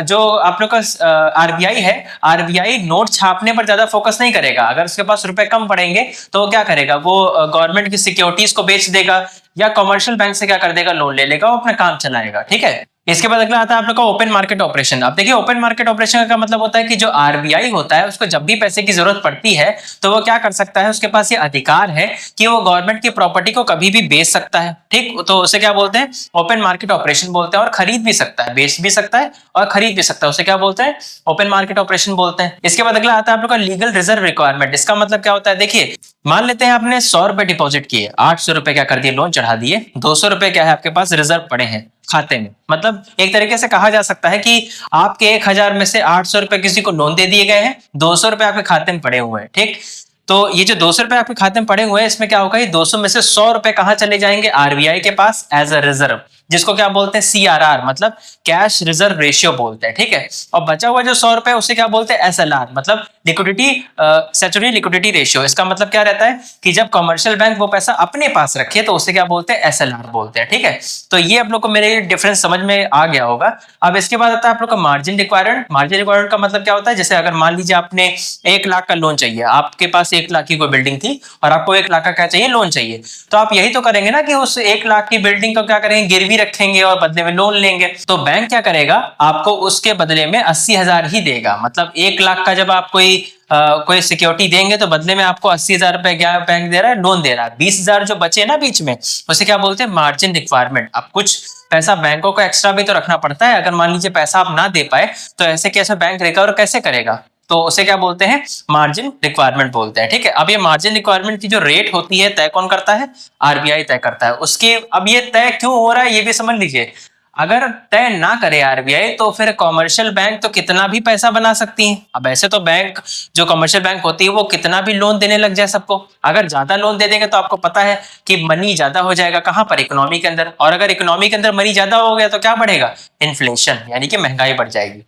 जो आप लोग का आरबीआई है, आरबीआई नोट छापने पर ज्यादा फोकस नहीं करेगा। अगर उसके पास रुपए कम पड़ेंगे तो वो क्या करेगा? वो गवर्नमेंट की सिक्योरिटीज को बेच देगा, या कमर्शियल बैंक से क्या कर देगा? लोन ले लेगा, वो अपना काम चलाएगा, ठीक है। इसके बाद अगला आता है आप लोग का ओपन मार्केट ऑपरेशन। अब देखिए, ओपन मार्केट ऑपरेशन का मतलब होता है कि जो आरबीआई होता है उसको जब भी पैसे की जरूरत पड़ती है तो वो क्या कर सकता है? उसके पास ये अधिकार है कि वो गवर्नमेंट की प्रॉपर्टी को कभी भी बेच सकता है, ठीक। तो उसे क्या बोलते हैं? ओपन मार्केट ऑपरेशन बोलते हैं। और खरीद भी सकता है, बेच भी सकता है और खरीद भी सकता है, उसे क्या बोलते हैं? ओपन मार्केट ऑपरेशन बोलते हैं। इसके बाद अगला आता है आप लोग का लीगल रिजर्व रिक्वायरमेंट। इसका मतलब क्या होता है? देखिए, मान लेते हैं आपने 100 रुपए डिपॉजिट किए, 800 रुपए क्या कर दिए? लोन चढ़ा दिए। 200 रुपए क्या है आपके पास? रिजर्व पड़े हैं खाते में। मतलब एक तरीके से कहा जा सकता है कि आपके 1000 में से 800 रुपए किसी को लोन दे दिए गए हैं, 200 रुपए आपके खाते में पड़े हुए हैं, ठीक। तो ये जो 200 रुपए आपके खाते में पड़े हुए हैं, इसमें क्या होगा? ये 200 में से 100 रुपए कहां चले जाएंगे? आरबीआई के पास एज अ रिजर्व, जिसको क्या बोलते हैं? सीआरआर, मतलब कैश रिजर्व रेशियो बोलते हैं, ठीक है। और बचा हुआ जो 100 रुपए उसे क्या बोलते हैं? एसएलआर, मतलब लिक्विडिटी स्टैट्यूटरी लिक्विडिटी रेशियो। इसका मतलब क्या रहता है कि जब कमर्शियल बैंक वो पैसा अपने पास रखे तो उसे क्या बोलते हैं? एसएलआर बोलते हैं, ठीक है। तो ये आप लोग को मेरे डिफरेंस समझ में आ गया होगा। अब इसके बाद आता है आप लोग का मार्जिन रिक्वायरमेंट। मार्जिन रिक्वायरमेंट का मतलब क्या होता है? जैसे अगर मान लीजिए आपने 1 लाख का लोन चाहिए, आपके पास 1 लाख की कोई बिल्डिंग थी और आपको 1 लाख का क्या चाहिए? लोन चाहिए। तो आप यही तो करेंगे ना कि उस 1 लाख की बिल्डिंग को क्या करेंगे? गिरवी रखेंगे और बदले में लोन लेंगे। तो बैंक क्या करेगा? आपको उसके बदले में 80,000 ही देगा। मतलब 1 लाख का जब आप कोई सिक्योरिटी देंगे तो बदले में आपको 80,000 रुपए क्या बैंक दे रहा है? लोन दे रहा है। 20,000 जो बचे ना बीच में, उसे क्या बोलते हैं? Margin requirement. अब कुछ पैसा बैंकों को एक्स्ट्रा भी तो रखना पड़ता है। अगर मान लीजिए पैसा आप ना दे पाए तो ऐसे कैसे बैंक रिकवर कैसे करेगा? तो उसे क्या बोलते हैं? मार्जिन रिक्वायरमेंट बोलते हैं, ठीक है। अब ये मार्जिन रिक्वायरमेंट की जो रेट होती है, तय कौन करता है? आरबीआई तय करता है। उसके अब ये तय क्यों हो रहा है ये भी समझ लीजिए। अगर तय ना करे आरबीआई तो फिर कॉमर्शियल बैंक तो कितना भी पैसा बना सकती है। अब ऐसे तो बैंक जो कमर्शियल बैंक होती है वो कितना भी लोन देने लग जाए सबको। अगर ज्यादा लोन दे देंगे तो आपको पता है कि मनी ज्यादा हो जाएगा कहां पर? इकोनॉमी के अंदर। और अगर इकोनॉमी के अंदर मनी ज्यादा हो गया तो क्या बढ़ेगा? इन्फ्लेशन, यानी कि महंगाई बढ़ जाएगी।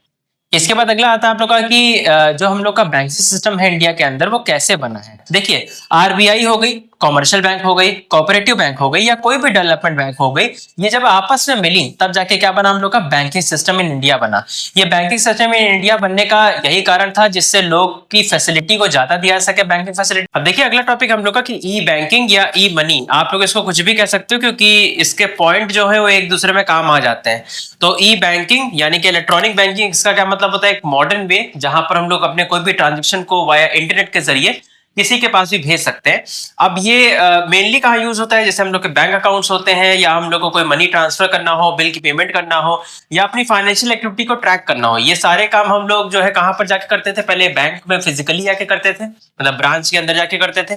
इसके बाद अगला आता है आप लोग का कि जो हम लोग का बैंकिंग सिस्टम है इंडिया के अंदर वो कैसे बना है। देखिए, आरबीआई हो गई, कॉमर्शियल बैंक हो गई, कोऑपरेटिव बैंक हो गई, या कोई भी डेवलपमेंट बैंक हो गई, ये जब आपस में मिली तब जाके क्या बना? हम लोग का बैंकिंग सिस्टम इन इंडिया बना। ये बैंकिंग सिस्टम इन इंडिया बनने का यही कारण था जिससे लोग की फैसिलिटी को ज्यादा दिया सके, बैंकिंग फैसिलिटी। अब देखिए अगला टॉपिक हम लोग का कि ई बैंकिंग या ई मनी। आप लोग इसको कुछ भी कह सकते हो क्योंकि इसके पॉइंट जो है वो एक दूसरे में काम आ जाते हैं। तो ई बैंकिंग यानी कि इलेक्ट्रॉनिक बैंकिंग, इसका क्या मतलब होता है? एक मॉडर्न वे जहां पर हम लोग अपने कोई भी ट्रांजेक्शन को वाया इंटरनेट के जरिए किसी के पास भी भेज सकते हैं। अब ये मेनली कहाँ यूज होता है? जैसे हम लोग के बैंक अकाउंट्स होते हैं, या हम लोग को कोई मनी ट्रांसफर करना हो, बिल की पेमेंट करना हो, या अपनी फाइनेंशियल एक्टिविटी को ट्रैक करना हो। ये सारे काम हम लोग जो है कहाँ पर जाके करते थे? पहले बैंक में फिजिकली जाके करते थे, मतलब ब्रांच के अंदर जाके करते थे।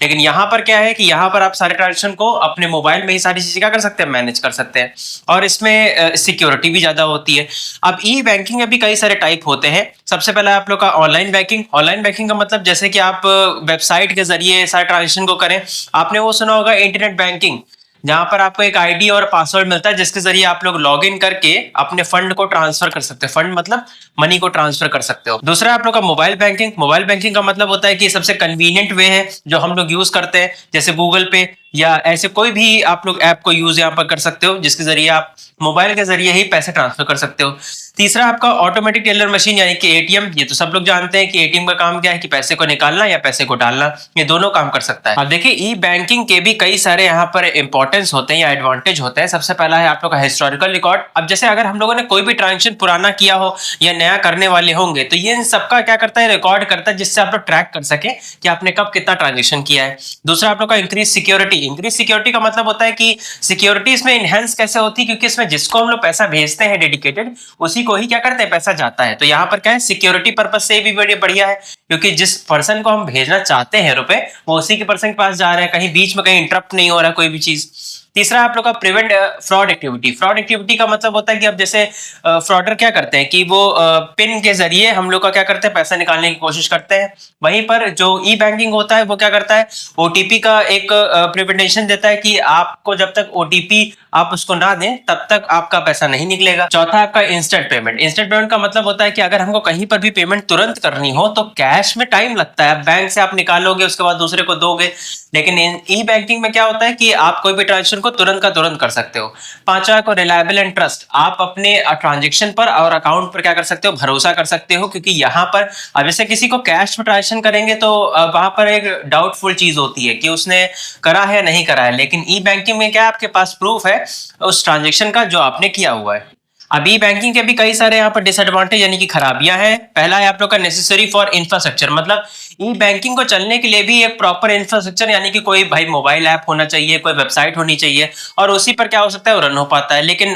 लेकिन यहाँ पर क्या है कि यहाँ पर आप सारे ट्रांजेक्शन को अपने मोबाइल में ही सारी चीजें क्या कर सकते हैं? मैनेज कर सकते हैं। और इसमें सिक्योरिटी भी ज्यादा होती है। अब ई बैंकिंग में भी कई सारे टाइप होते हैं। सबसे पहला आप लोग का ऑनलाइन बैंकिंग। ऑनलाइन बैंकिंग का मतलब जैसे कि आप वेबसाइट के जरिए सारे ट्रांजेक्शन को करें। आपने वो सुना होगा इंटरनेट बैंकिंग, जहां पर आपको एक आईडी और पासवर्ड मिलता है जिसके जरिए आप लोग लॉग इन करके अपने फंड को ट्रांसफर कर सकते हो। फंड मतलब मनी को ट्रांसफर कर सकते हो। दूसरा आप लोग का मोबाइल बैंकिंग। मोबाइल बैंकिंग का मतलब होता है कि सबसे कन्वीनियंट वे है जो हम लोग यूज करते हैं, जैसे गूगल पे या ऐसे कोई भी आप लोग ऐप को यूज यहाँ पर कर सकते हो जिसके जरिए आप मोबाइल के जरिए ही पैसे ट्रांसफर कर सकते हो। तीसरा आपका ऑटोमेटिक टेलर मशीन यानी कि एटीएम। ये तो सब लोग जानते हैं कि एटीएम का काम क्या है, कि पैसे को निकालना या पैसे को डालना, ये दोनों काम कर सकता है। अब देखिए ई बैंकिंग के भी कई सारे यहाँ पर इंपॉर्टेंस होते हैं या एडवांटेज होते हैं। सबसे पहला है आप लोग का हिस्टोरिकल रिकॉर्ड। अब जैसे अगर हम लोगों ने कोई भी ट्रांजेक्शन पुराना किया हो या नया करने वाले होंगे तो ये इन सबका क्या करता है, रिकॉर्ड करता है, जिससे आप लोग ट्रैक कर सके कि आपने कब कितना ट्रांजेक्शन किया है। दूसरा आप लोग का इंक्रीज सिक्योरिटी। इंक्रीज सिक्योरिटी का मतलब होता है कि सिक्योरिटी इसमें इनहेंस कैसे होती है, क्योंकि इसमें जिसको हम लोग पैसा भेजते हैं डेडिकेटेड, उसी को ही क्या करते हैं, पैसा जाता है। तो यहाँ पर क्या है, सिक्योरिटी पर्पज से भी बड़ी बढ़िया है, क्योंकि जिस पर्सन को हम भेजना चाहते हैं रुपए वो उसी के पर्सन के पास जा रहे हैं, कहीं बीच में कहीं इंटरप्ट नहीं हो रहा कोई भी चीज। तीसरा आप लोग का prevent fraud activity. Fraud activity का मतलब होता है कि अब जैसे फ्रॉडर क्या करते हैं कि वो पिन के जरिए हम लोग का क्या करते हैं, पैसा निकालने की कोशिश करते हैं। वहीं पर जो ई बैंकिंग होता है वो क्या करता है, ओटीपी का एक प्रिवेंटेशन देता है कि आपको जब तक ओटीपी आप उसको ना दें तब तक आपका पैसा नहीं निकलेगा। चौथा आपका इंस्टेंट पेमेंट। इंस्टेंट पेमेंट का मतलब होता है कि अगर हमको कहीं पर भी पेमेंट तुरंत करनी हो तो कैश में टाइम लगता है, बैंक से आप निकालोगे उसके बाद दूसरे को दोगे, लेकिन ई बैंकिंग में क्या होता है कि आप कोई भी ट्रांजेक्शन को तुरंत का तुरंत कर सकते हो। पांचवा को रिलायबल एंड ट्रस्ट। आप अपने ट्रांजेक्शन पर और अकाउंट पर क्या कर सकते हो, भरोसा कर सकते हो, क्योंकि यहाँ पर अब जैसे किसी को कैश में ट्रांजेक्शन करेंगे तो वहां पर एक डाउटफुल चीज होती है कि उसने करा है या नहीं करा है, लेकिन ई बैंकिंग में क्या आपके पास प्रूफ है उस ट्रांजेक्शन का जो आपने किया हुआ है। अब ई बैंकिंग के भी कई सारे यहाँ पर डिसएडवांटेज यानी कि खराबियां हैं। पहला है आप लोग का नेसेसरी फॉर इंफ्रास्ट्रक्चर, मतलब ई बैंकिंग को चलने के लिए भी एक प्रॉपर इंफ्रास्ट्रक्चर यानी कि कोई भाई मोबाइल ऐप होना चाहिए, कोई वेबसाइट होनी चाहिए, और उसी पर क्या हो सकता है, वो रन हो पाता है। लेकिन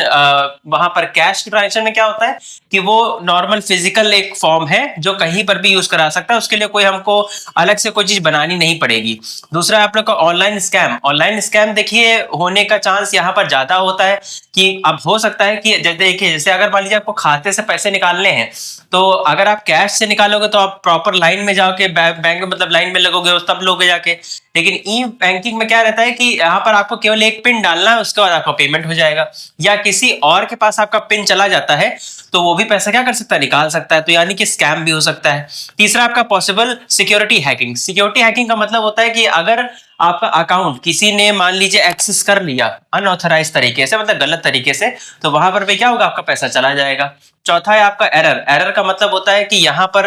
वहां पर कैश ट्रांजेक्शन में क्या होता है कि वो नॉर्मल फिजिकल एक फॉर्म है जो कहीं पर भी यूज करा सकता है, उसके लिए कोई हमको अलग से कोई चीज बनानी नहीं पड़ेगी। दूसरा आप लोग का ऑनलाइन स्कैम। ऑनलाइन स्कैम देखिए होने का चांस यहाँ पर ज्यादा होता है कि अब हो सकता है कि देखिए जैसे अगर मान लीजिए आपको खाते से पैसे निकालने हैं तो अगर आप कैश से निकालोगे तो आप प्रॉपर लाइन में जाके बैंक में मतलब लाइन में लगोगे तब लोगे जाके, लेकिन ई बैंकिंग में क्या रहता है कि यहाँ पर आपको केवल एक पिन डालना है, उसके बाद आपका पेमेंट हो जाएगा, या किसी और के पास आपका पिन चला जाता है तो वो भी पैसा क्या कर सकता है, निकाल सकता है, तो यानी कि स्कैम भी हो सकता है। तीसरा आपका possible security hacking. Security hacking का मतलब होता है कि अगर आपका अकाउंट किसी ने मान लीजिए एक्सेस कर लिया अनऑथराइज तरीके से, मतलब गलत तरीके से, तो वहां पर भी क्या होगा, आपका पैसा चला जाएगा। चौथा है आपका एरर। एरर का मतलब होता है कि यहाँ पर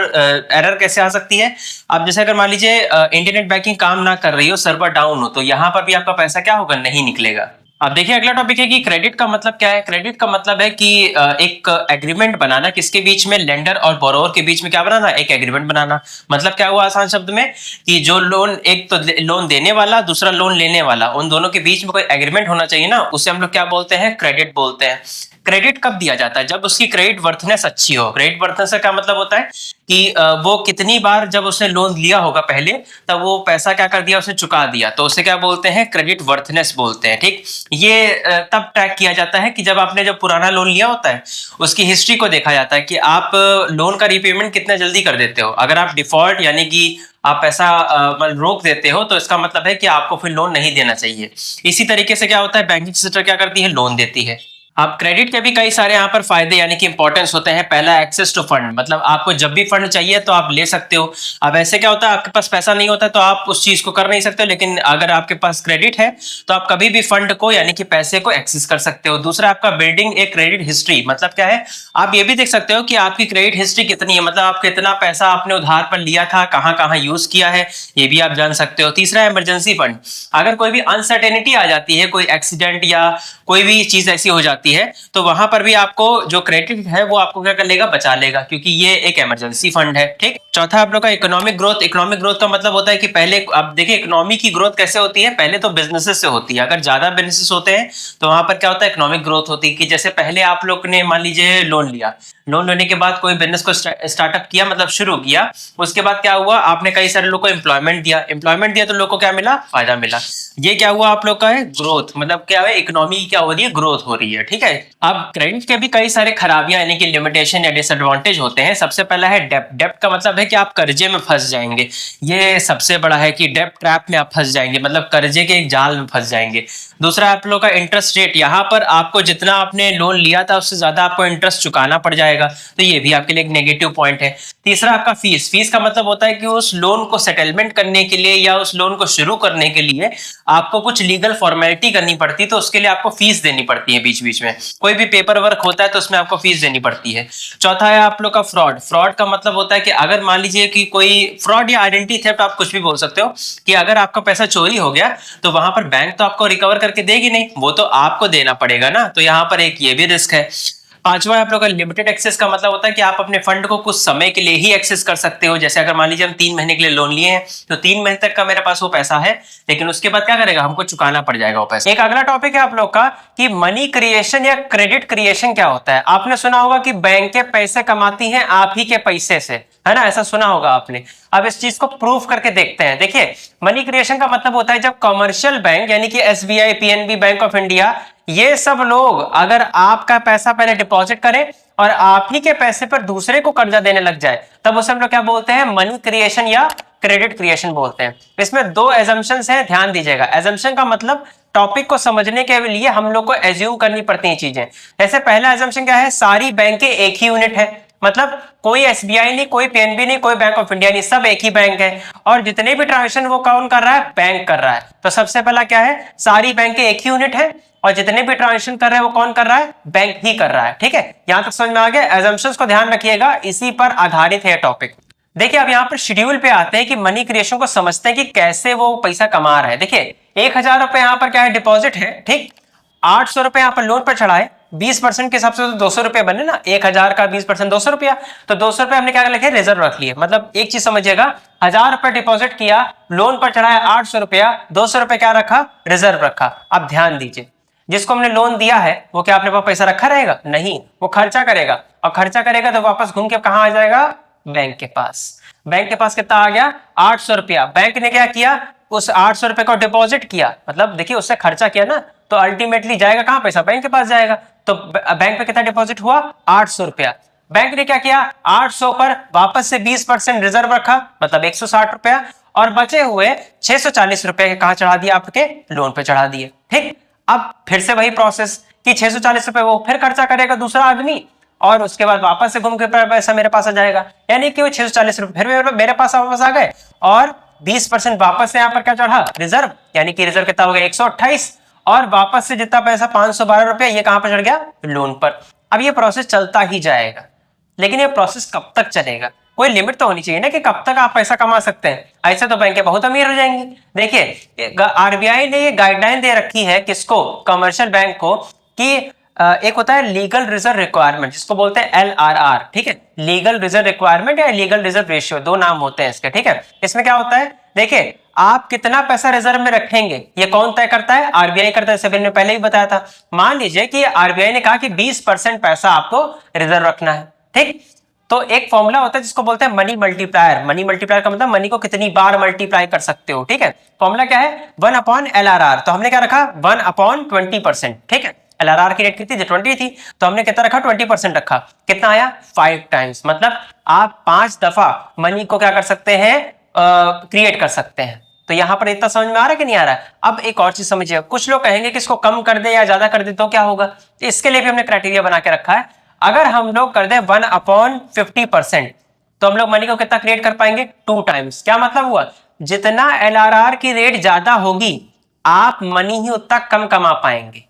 एरर कैसे आ सकती है, अब जैसे अगर मान लीजिए इंटरनेट बैंकिंग काम ना कर रही हो, सर्वर डाउन हो, तो यहाँ पर भी आपका पैसा क्या होगा, नहीं निकलेगा। अब देखिए अगला टॉपिक है कि क्रेडिट का मतलब क्या है। क्रेडिट का मतलब है कि एक एग्रीमेंट बनाना, किसके बीच में, लेंडर और बोरोवर के बीच में क्या बनाना, एक एग्रीमेंट बनाना। मतलब क्या हुआ आसान शब्द में कि जो लोन, एक तो लोन देने वाला दूसरा लोन लेने वाला, उन दोनों के बीच में कोई एग्रीमेंट होना चाहिए ना, उसे हम लोग क्या बोलते हैं, क्रेडिट बोलते हैं। क्रेडिट कब दिया जाता है, जब उसकी क्रेडिट वर्थनेस अच्छी हो। क्रेडिट वर्थनेस का मतलब होता है कि वो कितनी बार जब उसने लोन लिया होगा पहले तब वो पैसा क्या कर दिया, उसने चुका दिया, तो उसे क्या बोलते हैं, क्रेडिट वर्थनेस बोलते हैं। ठीक, ये तब ट्रैक किया जाता है कि जब आपने जब पुराना लोन लिया होता है उसकी हिस्ट्री को देखा जाता है कि आप लोन का रीपेमेंट कितना जल्दी कर देते हो। अगर आप डिफॉल्ट यानी कि आप पैसा रोक देते हो तो इसका मतलब है कि आपको फिर लोन नहीं देना चाहिए। इसी तरीके से क्या होता है, बैंकिंग सेक्टर क्या करती है, लोन देती है। अब क्रेडिट के भी कई सारे यहाँ पर फायदे यानी कि इंपॉर्टेंस होते हैं। पहला एक्सेस टू फंड, मतलब आपको जब भी फंड चाहिए तो आप ले सकते हो। अब ऐसे क्या होता है, आपके पास पैसा नहीं होता तो आप उस चीज को कर नहीं सकते, लेकिन अगर आपके पास क्रेडिट है तो आप कभी भी फंड को यानी कि पैसे को एक्सेस कर सकते हो। दूसरा आपका बिल्डिंग एक क्रेडिट हिस्ट्री, मतलब क्या है, आप ये भी देख सकते हो कि आपकी क्रेडिट हिस्ट्री कितनी है, मतलब आप कितना पैसा आपने उधार पर लिया था, कहाँ कहाँ यूज किया है, ये भी आप जान सकते हो। तीसरा इमरजेंसी फंड, अगर कोई भी अनसर्टेनिटी आ जाती है, कोई एक्सीडेंट या कोई भी चीज ऐसी हो जाती है तो वहां पर भी आपको जो क्रेडिट है वो आपको क्या कर लेगा, बचा लेगा, क्योंकि ये एक इमरजेंसी फंड है। ठीक, चौथा आप लोग का इकोनॉमिक ग्रोथ। इकोनॉमिक ग्रोथ का मतलब होता है कि पहले अब देखिए इकोनॉमी की ग्रोथ कैसे होती है, पहले तो बिजनेसेस से होती है। अगर ज्यादा बिजनेसेस होते हैं तो वहां पर क्या होता है, इकोनॉमिक ग्रोथ होती है। कि जैसे पहले आप लोग ने मान लीजिए लोन लिया, लोन लेने के बाद कोई बिजनेस को स्टार्टअप किया, मतलब शुरू किया, उसके बाद क्या हुआ, आपने कई सारे लोगों को एम्प्लॉयमेंट दिया तो लोगों को क्या मिला, फायदा मिला। ये क्या हुआ आप लोग का है ग्रोथ, मतलब क्या है, इकोनॉमी क्या हो रही है, ग्रोथ हो रही है, ठीक है। अब क्रेडिट के भी कई सारे खराबियां यानी कि लिमिटेशन या डिसएडवांटेज होते हैं। सबसे पहला है डेप्ट। डेप्ट का मतलब है कि आप कर्जे में फंस जाएंगे, ये सबसे बड़ा है कि डेप्ट ट्रैप में आप फंस जाएंगे, मतलब कर्जे के एक जाल में फंस जाएंगे। दूसरा आप लोग का इंटरेस्ट रेट, यहाँ पर आपको जितना आपने लोन लिया था उससे ज्यादा आपको इंटरेस्ट चुकाना पड़ जाएगा, तो ये भी आपके लिए एक नेगेटिव पॉइंट है। तीसरा आपका फीस। फीस का मतलब होता है कि उस लोन को सेटलमेंट करने के लिए या उस लोन को शुरू करने के लिए आपको कुछ लीगल फॉर्मेलिटी करनी पड़ती है, तो उसके लिए आपको फीस देनी पड़ती है। बीच बीच में कोई भी पेपर वर्क होता है तो उसमें आपको फीस देनी पड़ती है। चौथा है आप लोग का फ्रॉड। फ्रॉड का मतलब होता है कि अगर मान लीजिए कि कोई फ्रॉड या आइडेंटिटी थेफ्ट, आप कुछ भी बोल सकते हो, कि अगर आपका पैसा चोरी हो गया तो वहां पर बैंक तो आपको रिकवर करके देगी नहीं, वो तो आपको देना पड़ेगा ना, तो यहाँ पर एक ये भी रिस्क है। पांचवा आप लोग का लिमिटेड एक्सेस का मतलब होता है कि आप अपने फंड को कुछ समय के लिए ही एक्सेस कर सकते हो। जैसे अगर मान लीजिए हम 3 महीने के लिए लोन लिए हैं तो 3 महीने तक का मेरे पास वो पैसा है, लेकिन उसके बाद क्या करेगा, हमको चुकाना पड़ जाएगा वो पैसा। एक अगला टॉपिक है आप लोग का कि मनी क्रिएशन या क्रेडिट क्रिएशन क्या होता है। आपने सुना होगा कि बैंकें पैसे कमाती हैं आप ही के पैसे से, है ना, ऐसा सुना होगा आपने। अब इस चीज को प्रूफ करके देखते हैं। देखिए, मनी क्रिएशन का मतलब होता है जब कमर्शियल बैंक यानी कि SBI, PNB, bank of India, ये सब लोग अगर आपका पैसा पहले डिपॉजिट करें और आप ही के पैसे पर दूसरे को कर्जा देने लग जाए, तब उसे हम लोग क्या बोलते हैं, मनी क्रिएशन या क्रेडिट क्रिएशन बोलते हैं। इसमें 2 एजम्पशंस हैं, ध्यान दीजिएगा। एजम्पशन का मतलब टॉपिक को समझने के लिए हम लोग को एज्यूम करनी पड़ती हैं चीजें। जैसे पहला एजम्पशन क्या है, सारी बैंकें एक ही यूनिट है, मतलब कोई एसबीआई नहीं, कोई पीएनबी नहीं, कोई बैंक ऑफ इंडिया नहीं, सब एक ही बैंक है, और जितने भी ट्रांजेक्शन वो कौन कर रहा है, बैंक कर रहा है। तो सबसे पहला क्या है, सारी बैंकें एक ही यूनिट है और जितने भी ट्रांजेक्शन कर रहे हैं वो कौन कर रहा है, बैंक ही कर रहा है, ठीक है। यहां तक समझ में आ गया। एजम्पशंस को ध्यान रखिएगा, इसी पर आधारित है टॉपिक। देखिए, अब यहाँ पर शेड्यूल पे आते हैं कि मनी क्रिएशन को समझते हैं कि कैसे वो पैसा कमा रहा है। देखिए, 1000 रुपए यहाँ पर क्या है, डिपॉजिट है, ठीक। 800 रुपए यहाँ पर लोन पर चढ़ाए, 20% के हिसाब से तो 200 रुपए बने ना, 1000 का 20% 200 रुपया, तो 200 रुपए हमने क्या लिखे, रिजर्व रख लिए। मतलब एक चीज समझिएगा, 1000 रुपए डिपॉजिट किया, लोन पर चढ़ाया 800 रुपया, 200 रुपए क्या रखा, रिजर्व रखा। अब ध्यान दीजिए, जिसको हमने लोन दिया है वो क्या अपने पास पैसा रखा रहेगा, नहीं, वो खर्चा करेगा, और खर्चा करेगा तो वापस घूम के कहां आ जाएगा, बैंक के पास। बैंक के पास कितना आ गया, 800 रुपया। बैंक ने क्या किया, उस 800 रुपए को डिपॉजिट किया, मतलब देखिए उससे खर्चा किया ना, तो अल्टीमेटली जाएगा कहां पैसा, बैंक के पास जाएगा। तो बैंक पे कितना डिपॉजिट हुआ, 800 रुपया। बैंक ने क्या किया, 800 पर वापस से 20% रिजर्व रखा, मतलब 160 रुपया, और बचे हुए 640 रुपए कहां चढ़ा दिया, आपके लोन पे चढ़ा दिए, ठीक। अब फिर से वही प्रोसेस कि 640 रुपए वो फिर खर्चा करेगा दूसरा आदमी, और उसके बाद वापस से घूम के पैसा मेरे पास आ जाएगा, यानी कि वो 640 रुपए फिर मेरे पास वापस आ गए, और 20% वापस से यहाँ पर क्या चढ़ा, रिजर्व, यानी कि रिजर्व कितना हो गया, 128, और वापस से जितना पैसा 512 रुपया ये कहां पर चढ़ गया, लोन पर। अब ये प्रोसेस चलता ही जाएगा, लेकिन ये प्रोसेस कब तक चलेगा, कोई लिमिट तो होनी चाहिए ना कि कब तक आप पैसा कमा सकते हैं। ऐसे तो बैंकें बहुत अमीर हो जाएंगी। देखिए, आरबीआई ने ये गाइडलाइन दे रखी है किसको, कमर्शियल बैंक को, कि एक होता है लीगल रिजर्व रिक्वायरमेंट, जिसको बोलते हैं एलआरआर, ठीक है। लीगल रिजर्व रिक्वायरमेंट या लीगल रिजर्व रेशियो, 2 नाम होते हैं इसके, ठीक है। इसमें क्या होता है, देखिए आप कितना पैसा रिजर्व में रखेंगे ये कौन तय करता है, आरबीआई करता है, जैसे मैंने पहले ही बताया था। मान लीजिए कि आरबीआई ने कहा कि 20% पैसा आपको रिजर्व रखना है, ठीक। तो एक फॉर्मूला होता है जिसको बोलते हैं मनी मल्टीप्लायर। मनी मल्टीप्लायर का मतलब मनी को कितनी बार मल्टीप्लाई कर सकते हो, ठीक है। फॉर्मूला क्या है, 1/LRR। तो हमने क्या रखा, 1/20%, ठीक है। एलआरआर की रेट कितनी थी, 20 थी, तो हमने कितना रखा, 20% रखा। कितना आया, 5 टाइम्स, मतलब आप 5 दफा मनी को क्या कर सकते हैं, क्रिएट कर सकते हैं। तो यहां पर इतना समझ में आ रहा है कि नहीं आ रहा है। अब एक और चीज समझिए, कुछ लोग कहेंगे कि इसको कम कर दे या ज्यादा कर दे तो क्या होगा, इसके लिए भी हमने क्राइटेरिया बना के रखा है। अगर हम लोग कर दे 1/50%, तो हम लोग मनी को कितना क्रिएट कर पाएंगे, 2 टाइम्स। क्या मतलब हुआ, जितना एलआरआर की रेट ज्यादा होगी आप मनी ही उतना कम कमा पाएंगे।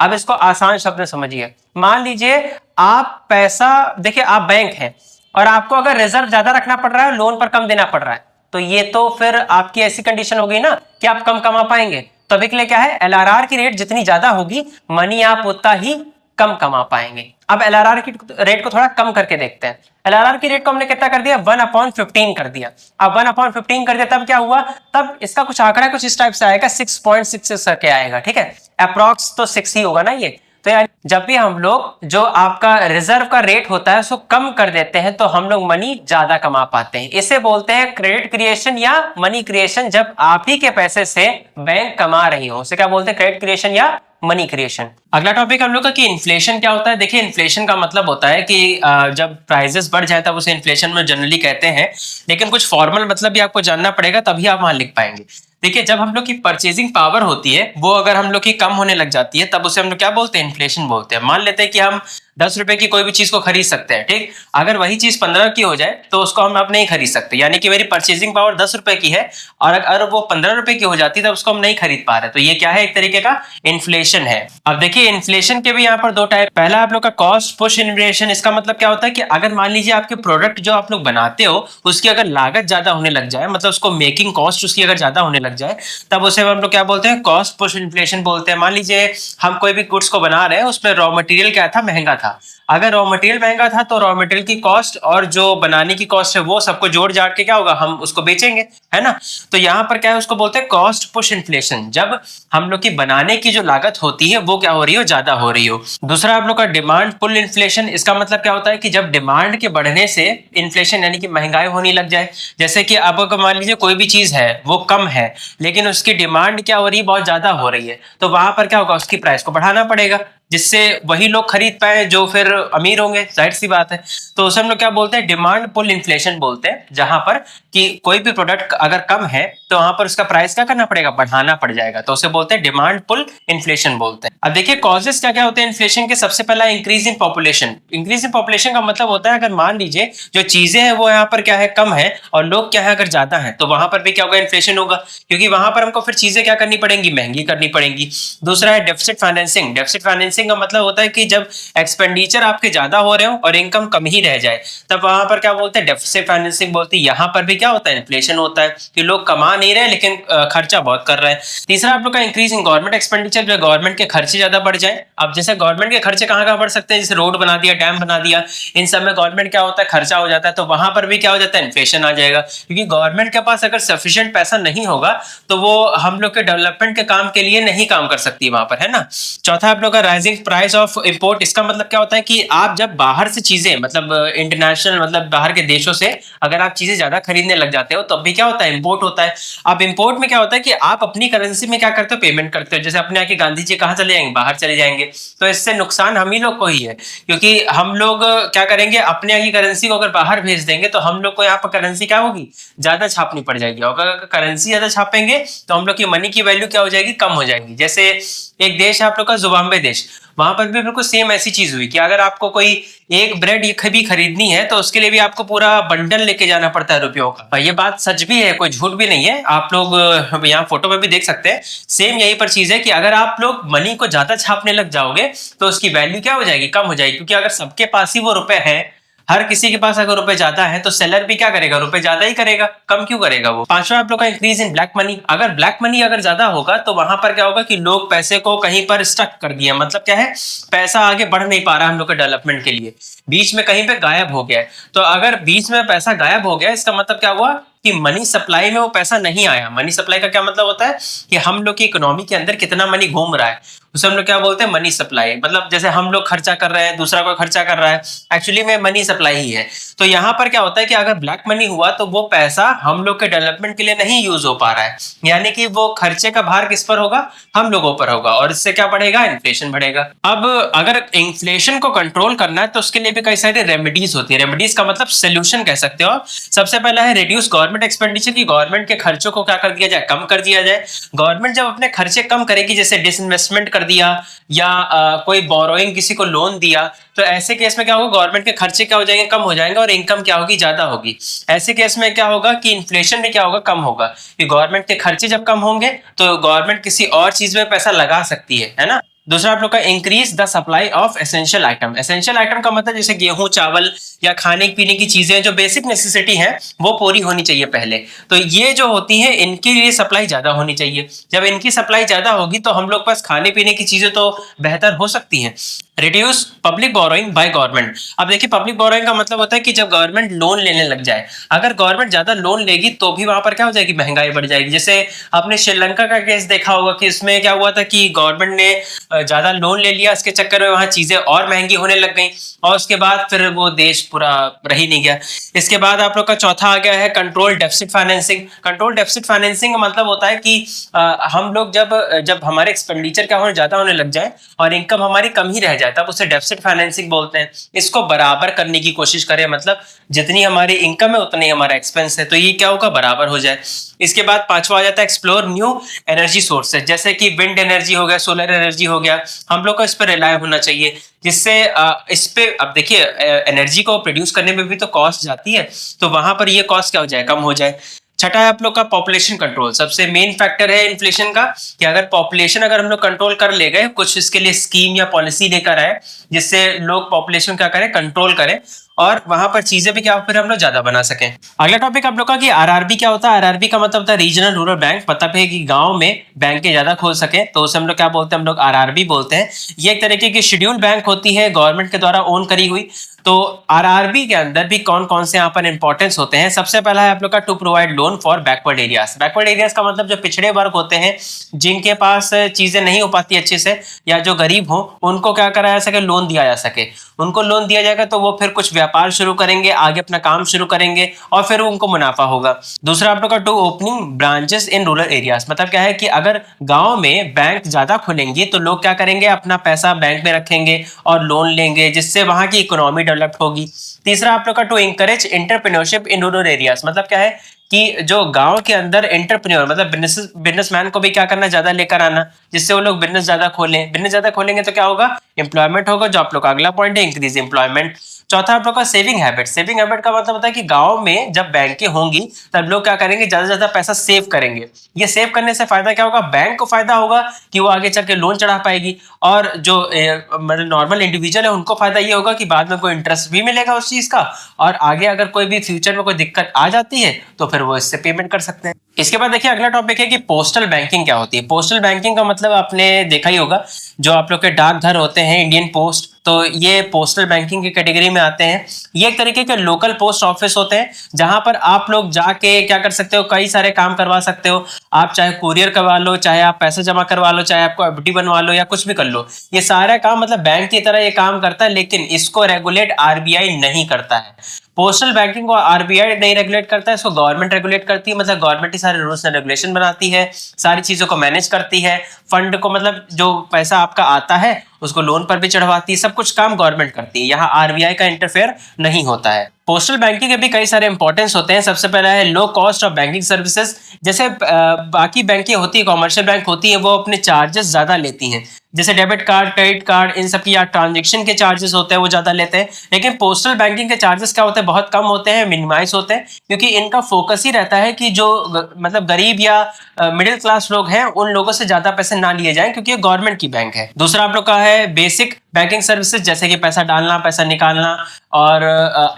अब इसको आसान शब्द में समझिए, मान लीजिए आप पैसा, देखिए आप बैंक हैं और आपको अगर रिजर्व ज्यादा रखना पड़ रहा है, लोन पर कम देना पड़ रहा है, तो ये तो फिर आपकी ऐसी कंडीशन हो गई ना कि आप कम कमा पाएंगे। तो अभी के लिए क्या है, एलआरआर की रेट जितनी ज्यादा होगी मनी आप उतना ही कम कमा पाएंगे। अब एलआरआर की रेट को थोड़ा कम करके देखते हैं। एलआरआर की रेट को हमने कितना कर दिया, 1/15 कर दिया। अब 1/15 कर दिया तब क्या हुआ, तब इसका कुछ आंकड़ा कुछ इस टाइप से आएगा, 6.66 करके आएगा, ठीक है। अप्रॉक्स तो 6 ही होगा ना ये, तो यानी जब भी हम लोग जो आपका रिजर्व का रेट होता है उसको कम कर देते हैं तो हम लोग मनी ज्यादा कमा पाते हैं। इसे बोलते हैं क्रेडिट क्रिएशन या मनी क्रिएशन। जब आप ही के पैसे से बैंक कमा रही हो उसे क्या बोलते हैं, क्रेडिट क्रिएशन या मनी क्रिएशन। अगला टॉपिक हम लोग का कि इन्फ्लेशन क्या होता है। देखिए इन्फ्लेशन का मतलब होता है कि जब प्राइसेस बढ़ जाए तब उसे इन्फ्लेशन में जनरली कहते हैं, लेकिन कुछ फॉर्मल मतलब भी आपको जानना पड़ेगा तभी आप वहां लिख पाएंगे। देखिए जब हम लोग की परचेजिंग पावर होती है वो अगर हम लोग की कम होने लग जाती है तब उसे हम लोग क्या बोलते हैं, इन्फ्लेशन बोलते हैं। मान लेते हैं कि हम 10 रुपए की कोई भी चीज को खरीद सकते हैं, ठीक, अगर वही चीज 15 की हो जाए तो उसको हम अब नहीं खरीद सकते, यानी कि मेरी परचेजिंग पावर 10 रुपए की है और अगर वो 15 रुपए की हो जाती है तब उसको हम नहीं खरीद पा रहे, तो ये क्या है, एक तरीके का इन्फ्लेशन है। अब देखिए इन्फ्लेशन के भी यहाँ पर दो टाइप। पहला आप लोग का कॉस्ट पुश इन्फ्लेशन। इसका मतलब क्या होता है कि अगर मान लीजिए आपके प्रोडक्ट जो आप लोग बनाते हो उसकी अगर लागत ज्यादा होने लग जाए, मतलब उसको मेकिंग कॉस्ट उसकी अगर ज्यादा होने लग जाए तब उसे हम लोग क्या बोलते हैं, कॉस्ट पुश इन्फ्लेशन बोलते हैं। मान लीजिए हम कोई भी गुड्स को बना रहे हैं उसमें रॉ मटेरियल क्या था, महंगा था। अगर रॉ मटेरियल महंगा था तो रॉ मटेरियल की कॉस्ट और जो बनाने की कॉस्ट है वो सबको जोड़ जाड़ के क्या होगा, हम उसको बेचेंगे, है ना। तो यहाँ पर क्या है, उसको बोलते हैं कॉस्ट पुश इन्फ्लेशन। जब हम लोग की बनाने की जो लागत होती है वो क्या हो रही हो, ज्यादा हो रही हो। दूसरा आप लोग का डिमांड पुल इन्फ्लेशन। इसका मतलब क्या होता है कि जब डिमांड के बढ़ने से इन्फ्लेशन यानी कि महंगाई होने लग जाए। जैसे कि अब अगर मान लीजिए कोई भी चीज है वो कम है लेकिन उसकी डिमांड क्या हो रही है, बहुत ज्यादा हो रही है, तो वहां पर क्या होगा, उसकी प्राइस को बढ़ाना पड़ेगा जिससे वही लोग खरीद पाए जो फिर अमीर होंगे, जाहिर सी बात है। तो उसे हम लोग क्या बोलते हैं, डिमांड पुल इन्फ्लेशन बोलते हैं, जहां पर कि कोई भी प्रोडक्ट अगर कम है तो वहां पर उसका प्राइस क्या करना पड़ेगा, बढ़ाना पड़ जाएगा, तो उसे बोलते हैं डिमांड पुल इन्फ्लेशन बोलते हैं। अब देखिए कॉजेस क्या क्या होते हैं इन्फ्लेशन के। सबसे पहला increase in population. Increase in population का मतलब होता है अगर मान लीजिए जो चीजें हैं वो यहाँ पर क्या है, कम है, और लोग क्या है अगर ज्यादा है तो वहां पर भी क्या होगा, इन्फ्लेशन होगा, क्योंकि वहां पर हमको फिर चीजें क्या करनी पड़ेंगी, महंगी करनी पड़ेंगी। दूसरा है डेफिसिट फाइनेंसिंग। डेफिसिट फाइनेंसिंग का मतलब होता है कि जब एक्सपेंडिचर आपके ज्यादा हो रहे हो और इनकम कम ही रह जाए तब वहां पर क्या बोलते हैं, डेफिसिट फाइनेंसिंग बोलते हैं। यहाँ पर भी क्या होता है, इन्फ्लेशन होता है कि लोग कमा नहीं रहे लेकिन खर्चा बहुत कर रहे हैं। तीसरा आप लोग का इंक्रीज इन गवर्नमेंट एक्सपेंडिचर, जो गवर्नमेंट के खर्चे ज्यादा बढ़ जाए। अब जैसे गवर्नमेंट के खर्चे कहाँ कहाँ बढ़ सकते हैं, जैसे रोड बना दिया, डैम बना दिया, इन सब में गवर्नमेंट क्या होता है, खर्चा हो जाता है, तो वहां पर भी क्या हो जाता है, इन्फ्लेशन आ जाएगा, क्योंकि गवर्नमेंट के पास अगर सफिशिएंट पैसा नहीं होगा तो वो हम लोग के डेवलपमेंट के काम के लिए नहीं काम कर सकती वहां पर, है ना। चौथा आप लोग का राइजिंग प्राइस ऑफ इंपोर्ट। इसका मतलब क्या होता है कि आप जब बाहर से चीजें, मतलब इंटरनेशनल, मतलब बाहर के देशों से अगर आप चीजें ज्यादा खरीदने लग जाते हो तब भी क्या होता है, इंपोर्ट होता है। अब इंपोर्ट में क्या होता है कि आप अपनी करेंसी में क्या करते हो, पेमेंट करते हो। जैसे अपने यहाँ के गांधी जी कहाँ चले जाएंगे, बाहर चले जाएंगे, तो इससे नुकसान हम ही लोग को ही है, क्योंकि हम लोग क्या करेंगे, अपने यहाँ की करेंसी को अगर बाहर भेज देंगे तो हम लोग को यहाँ पर करेंसी क्या होगी, ज्यादा छापनी पड़ जाएगी, और अगर करेंसी ज्यादा छापेंगे तो हम लोग की मनी की वैल्यू क्या हो जाएगी, कम हो जाएगी। जैसे एक देश है आप लोग का जिम्बाब्वे देश, वहां पर भी बिल्कुल सेम ऐसी चीज हुई कि अगर आपको कोई एक ब्रेड भी खरीदनी है तो उसके लिए भी आपको पूरा बंडल लेके जाना पड़ता है रुपयों का। ये बात सच भी है, कोई झूठ भी नहीं है, आप लोग यहाँ फोटो में भी देख सकते हैं। सेम यही पर चीज है कि अगर आप लोग मनी को ज्यादा छापने लग जाओगे तो उसकी वैल्यू क्या हो जाएगी, कम हो जाएगी, क्योंकि अगर सबके पास ही वो रुपए हैं, हर किसी के पास अगर रुपए ज्यादा है तो सेलर भी क्या करेगा, रुपए ज्यादा ही करेगा, कम क्यों करेगा वो। पांचवा आप लोग का इंक्रीज इन ब्लैक मनी। अगर ब्लैक मनी अगर ज्यादा होगा तो वहां पर क्या होगा कि लोग पैसे को कहीं पर स्टक कर दिया, मतलब क्या है, पैसा आगे बढ़ नहीं पा रहा हम लोग के डेवलपमेंट के लिए, बीच में कहीं पे गायब हो गया है। तो अगर बीच में पैसा गायब हो गया इसका मतलब क्या हुआ कि मनी सप्लाई में वो पैसा नहीं आया। मनी सप्लाई का क्या मतलब होता है कि हम लोग की इकोनॉमी के अंदर कितना मनी घूम रहा है, उसे हम लोग क्या बोलते हैं, मनी सप्लाई। मतलब जैसे हम लोग खर्चा कर रहे हैं, दूसरा कोई खर्चा कर रहा है, एक्चुअली में मनी सप्लाई ही है। तो यहाँ पर क्या होता है कि अगर ब्लैक मनी हुआ तो वो पैसा हम लोग के डेवलपमेंट के लिए नहीं यूज हो पा रहा है, यानी कि वो खर्चे का भार किस पर होगा, हम लोगों पर होगा, और इससे क्या बढ़ेगा, इन्फ्लेशन बढ़ेगा। अब अगर इन्फ्लेशन को कंट्रोल करना है तो उसके लिए भी कई सारी रेमेडीज होती है। रेमेडीज का मतलब सोल्यूशन कह सकते हो आप। सबसे पहला है रिड्यूस गवर्नमेंट एक्सपेंडिचर, की गवर्नमेंट के खर्चों को क्या कर दिया जाए, कम कर दिया जाए। गवर्नमेंट जब अपने खर्चे कम करेगी, जैसे डिसइन्वेस्टमेंट कर दिया या कोई बोरोइंग, किसी को लोन दिया, तो ऐसे केस में क्या होगा, गवर्नमेंट के खर्चे क्या हो जाएंगे, कम हो जाएंगे, और इनकम क्या होगी, ज्यादा होगी। ऐसे केस में क्या होगा कि इन्फ्लेशन भी क्या होगा, कम होगा, कि गवर्नमेंट के खर्चे जब कम होंगे तो गवर्नमेंट किसी और चीज में पैसा लगा सकती है ना। दूसरा आप लोग का increase the supply of essential item. Essential item का मतलब जैसे गेहूं, चावल या खाने पीने की चीजें जो बेसिक नेसेसिटी है वो पूरी होनी चाहिए पहले, तो ये जो होती है इनके लिए सप्लाई ज्यादा होनी चाहिए। जब इनकी सप्लाई ज्यादा होगी तो हम लोग पास खाने पीने की चीजें तो बेहतर हो सकती हैं। Reduce public borrowing by government. अब देखिए पब्लिक बोरोइंग का मतलब होता है कि जब गवर्नमेंट लोन लेने लग जाए, अगर गवर्नमेंट ज्यादा लोन लेगी तो भी वहां पर क्या हो जाएगी, महंगाई बढ़ जाएगी। जैसे आपने श्रीलंका का केस देखा होगा कि इसमें क्या हुआ था कि गवर्नमेंट ने ज्यादा लोन ले लिया, इसके चक्कर में वहां चीजें और महंगी होने लग गई और उसके बाद फिर वो देश पूरा रह ही नहीं गया। इसके बाद आप लोग का चौथा आ गया है control deficit financing. Control deficit financing का मतलब होता है कि हम लोग जब जब हमारे एक्सपेंडिचर क्या होने ज्यादा होने लग जाए और इनकम हमारी कम ही रह जाए तब उसे डेफिसिट फाइनेंसिंग बोलते हैं। इसको बराबर करने की कोशिश करें, मतलब जितनी हमारी इनकम है उतनी हमारा एक्सपेंस है, तो ये क्या होगा, बराबर हो जाए। इसके बाद पांचवा आ जाता है एक्सप्लोर न्यू एनर्जी सोर्सेज, जैसे कि विंड एनर्जी हो गया, सोलर एनर्जी हो गया, हम लोग को इस पर रिलाय होना चाहिए, जिससे इस पे अब देखिए एनर्जी को प्रोड्यूस करने में भी तो कॉस्ट जाती है, तो वहां पर ये कॉस्ट क्या हो जाए, कम हो जाए। छठा है आप लोग का पॉपुलेशन कंट्रोल। सबसे मेन फैक्टर है इन्फ्लेशन का कि अगर पॉपुलेशन अगर हम लोग कंट्रोल कर ले गए, कुछ इसके लिए स्कीम या पॉलिसी लेकर आए जिससे लोग पॉपुलेशन क्या करें, कंट्रोल करें और वहां पर चीजें भी क्या फिर हम लोग ज्यादा बना सकें। अगला टॉपिक आप लोग का कि आरआरबी क्या होता है। आरआरबी का मतलब होता है रीजनल रूरल बैंक। पता है कि गांव में बैंक ज्यादा खोल सके तो उसे हम लोग क्या बोलते हैं, हम लोग आरआरबी बोलते हैं। ये एक तरीके की शेड्यूल बैंक होती है गवर्नमेंट के द्वारा ओन करी हुई। तो आरआरबी के अंदर भी कौन कौन से यहाँ पर इंपॉर्टेंस होते हैं। सबसे पहला है आप लोग का to provide loan for backward areas. Backward areas का मतलब जो पिछड़े वर्ग होते हैं, जिनके पास चीजें नहीं हो पाती अच्छे से या जो गरीब हो, उनको क्या कराया सके, लोन दिया जा सके। उनको लोन दिया जाएगा तो वो फिर कुछ व्यापार शुरू करेंगे, आगे अपना काम शुरू करेंगे और फिर उनको मुनाफा होगा। दूसरा आप लोग का to opening branches in rural areas. मतलब क्या है कि अगर गांव में बैंक ज्यादा खुलेंगे तो लोग क्या करेंगे, अपना पैसा बैंक में रखेंगे और लोन लेंगे, जिससे वहां की इकोनॉमी डेवलप होगी। तीसरा आप लोग का to encourage entrepreneurship in rural areas. मतलब क्या है कि जो गांव के अंदर एंटरप्रेन्योर मतलब बिजनेसमैन को भी क्या करना, ज्यादा लेकर आना, जिससे वो लोग बिजनेस ज्यादा खोलें। बिजनेस ज्यादा खोलेंगे तो क्या होगा, एम्प्लॉयमेंट होगा, जो आप लोग का अगला पॉइंट है, इंक्रीज एम्प्लॉयमेंट। चौथा आप लोग का सेविंग हैबिट। सेविंग हैबिट का मतलब होता है कि गांव में जब बैंकें होंगी तब लोग क्या करेंगे, ज्यादा से ज्यादा पैसा सेव करेंगे। ये सेव करने से फायदा क्या होगा, बैंक को फायदा होगा कि वो आगे चल के लोन चढ़ा पाएगी और जो मतलब नॉर्मल इंडिविजुअल है उनको फायदा ये होगा कि बाद में कोई इंटरेस्ट भी मिलेगा उस चीज का और आगे अगर कोई भी फ्यूचर में कोई दिक्कत आ जाती है तो फिर वो इससे पेमेंट कर सकते हैं। इसके बाद देखिए अगला टॉपिक है कि पोस्टल बैंकिंग क्या होती है। पोस्टल बैंकिंग का मतलब आपने देखा ही होगा, जो आप लोग के डाकघर होते हैं, इंडियन पोस्ट, तो ये पोस्टल बैंकिंग की कैटेगरी में आते हैं। ये एक तरीके के लोकल पोस्ट ऑफिस होते हैं जहां पर आप लोग जाके क्या कर सकते हो, कई सारे काम करवा सकते हो। आप चाहे कुरियर करवा लो, चाहे आप पैसा जमा करवा लो, चाहे आपको एफडी बनवा लो या कुछ भी कर लो, ये सारा काम मतलब बैंक की तरह ये काम करता है, लेकिन इसको रेगुलेट आरबीआई नहीं करता है। पोस्टल बैंकिंग को आरबीआई नहीं रेगुलेट करता है, इसको गवर्नमेंट रेगुलेट करती है। मतलब गवर्नमेंट ही सारे रूल्स एंड रेगुलेशन बनाती है, सारी चीजों को मैनेज करती है, फंड को मतलब जो पैसा आपका आता है उसको लोन पर भी चढ़वाती है, सब कुछ काम गवर्नमेंट करती है। यहाँ आरबीआई का इंटरफेयर नहीं होता है। पोस्टल बैंकिंग के भी कई सारे इंपॉर्टेंस होते हैं। सबसे पहला है low cost of banking services. जैसे बाकी बैंकें होती है, कॉमर्शियल बैंक होती है, वो अपने चार्जेस ज्यादा लेती हैं, जैसे डेबिट कार्ड, क्रेडिट कार्ड, इन सब की या ट्रांजेक्शन के चार्जेस होते हैं वो ज्यादा लेते हैं। लेकिन पोस्टल बैंकिंग के चार्जेस क्या होते हैं, बहुत कम होते हैं, मिनिमाइज होते हैं, क्योंकि इनका फोकस ही रहता है कि जो मतलब गरीब या मिडिल क्लास लोग हैं उन लोगों से ज्यादा पैसे ना लिए जाएं, क्योंकि ये गवर्नमेंट की बैंक है। दूसरा आप लोग का है बेसिक बैंकिंग सर्विसेज, जैसे कि पैसा डालना, पैसा निकालना और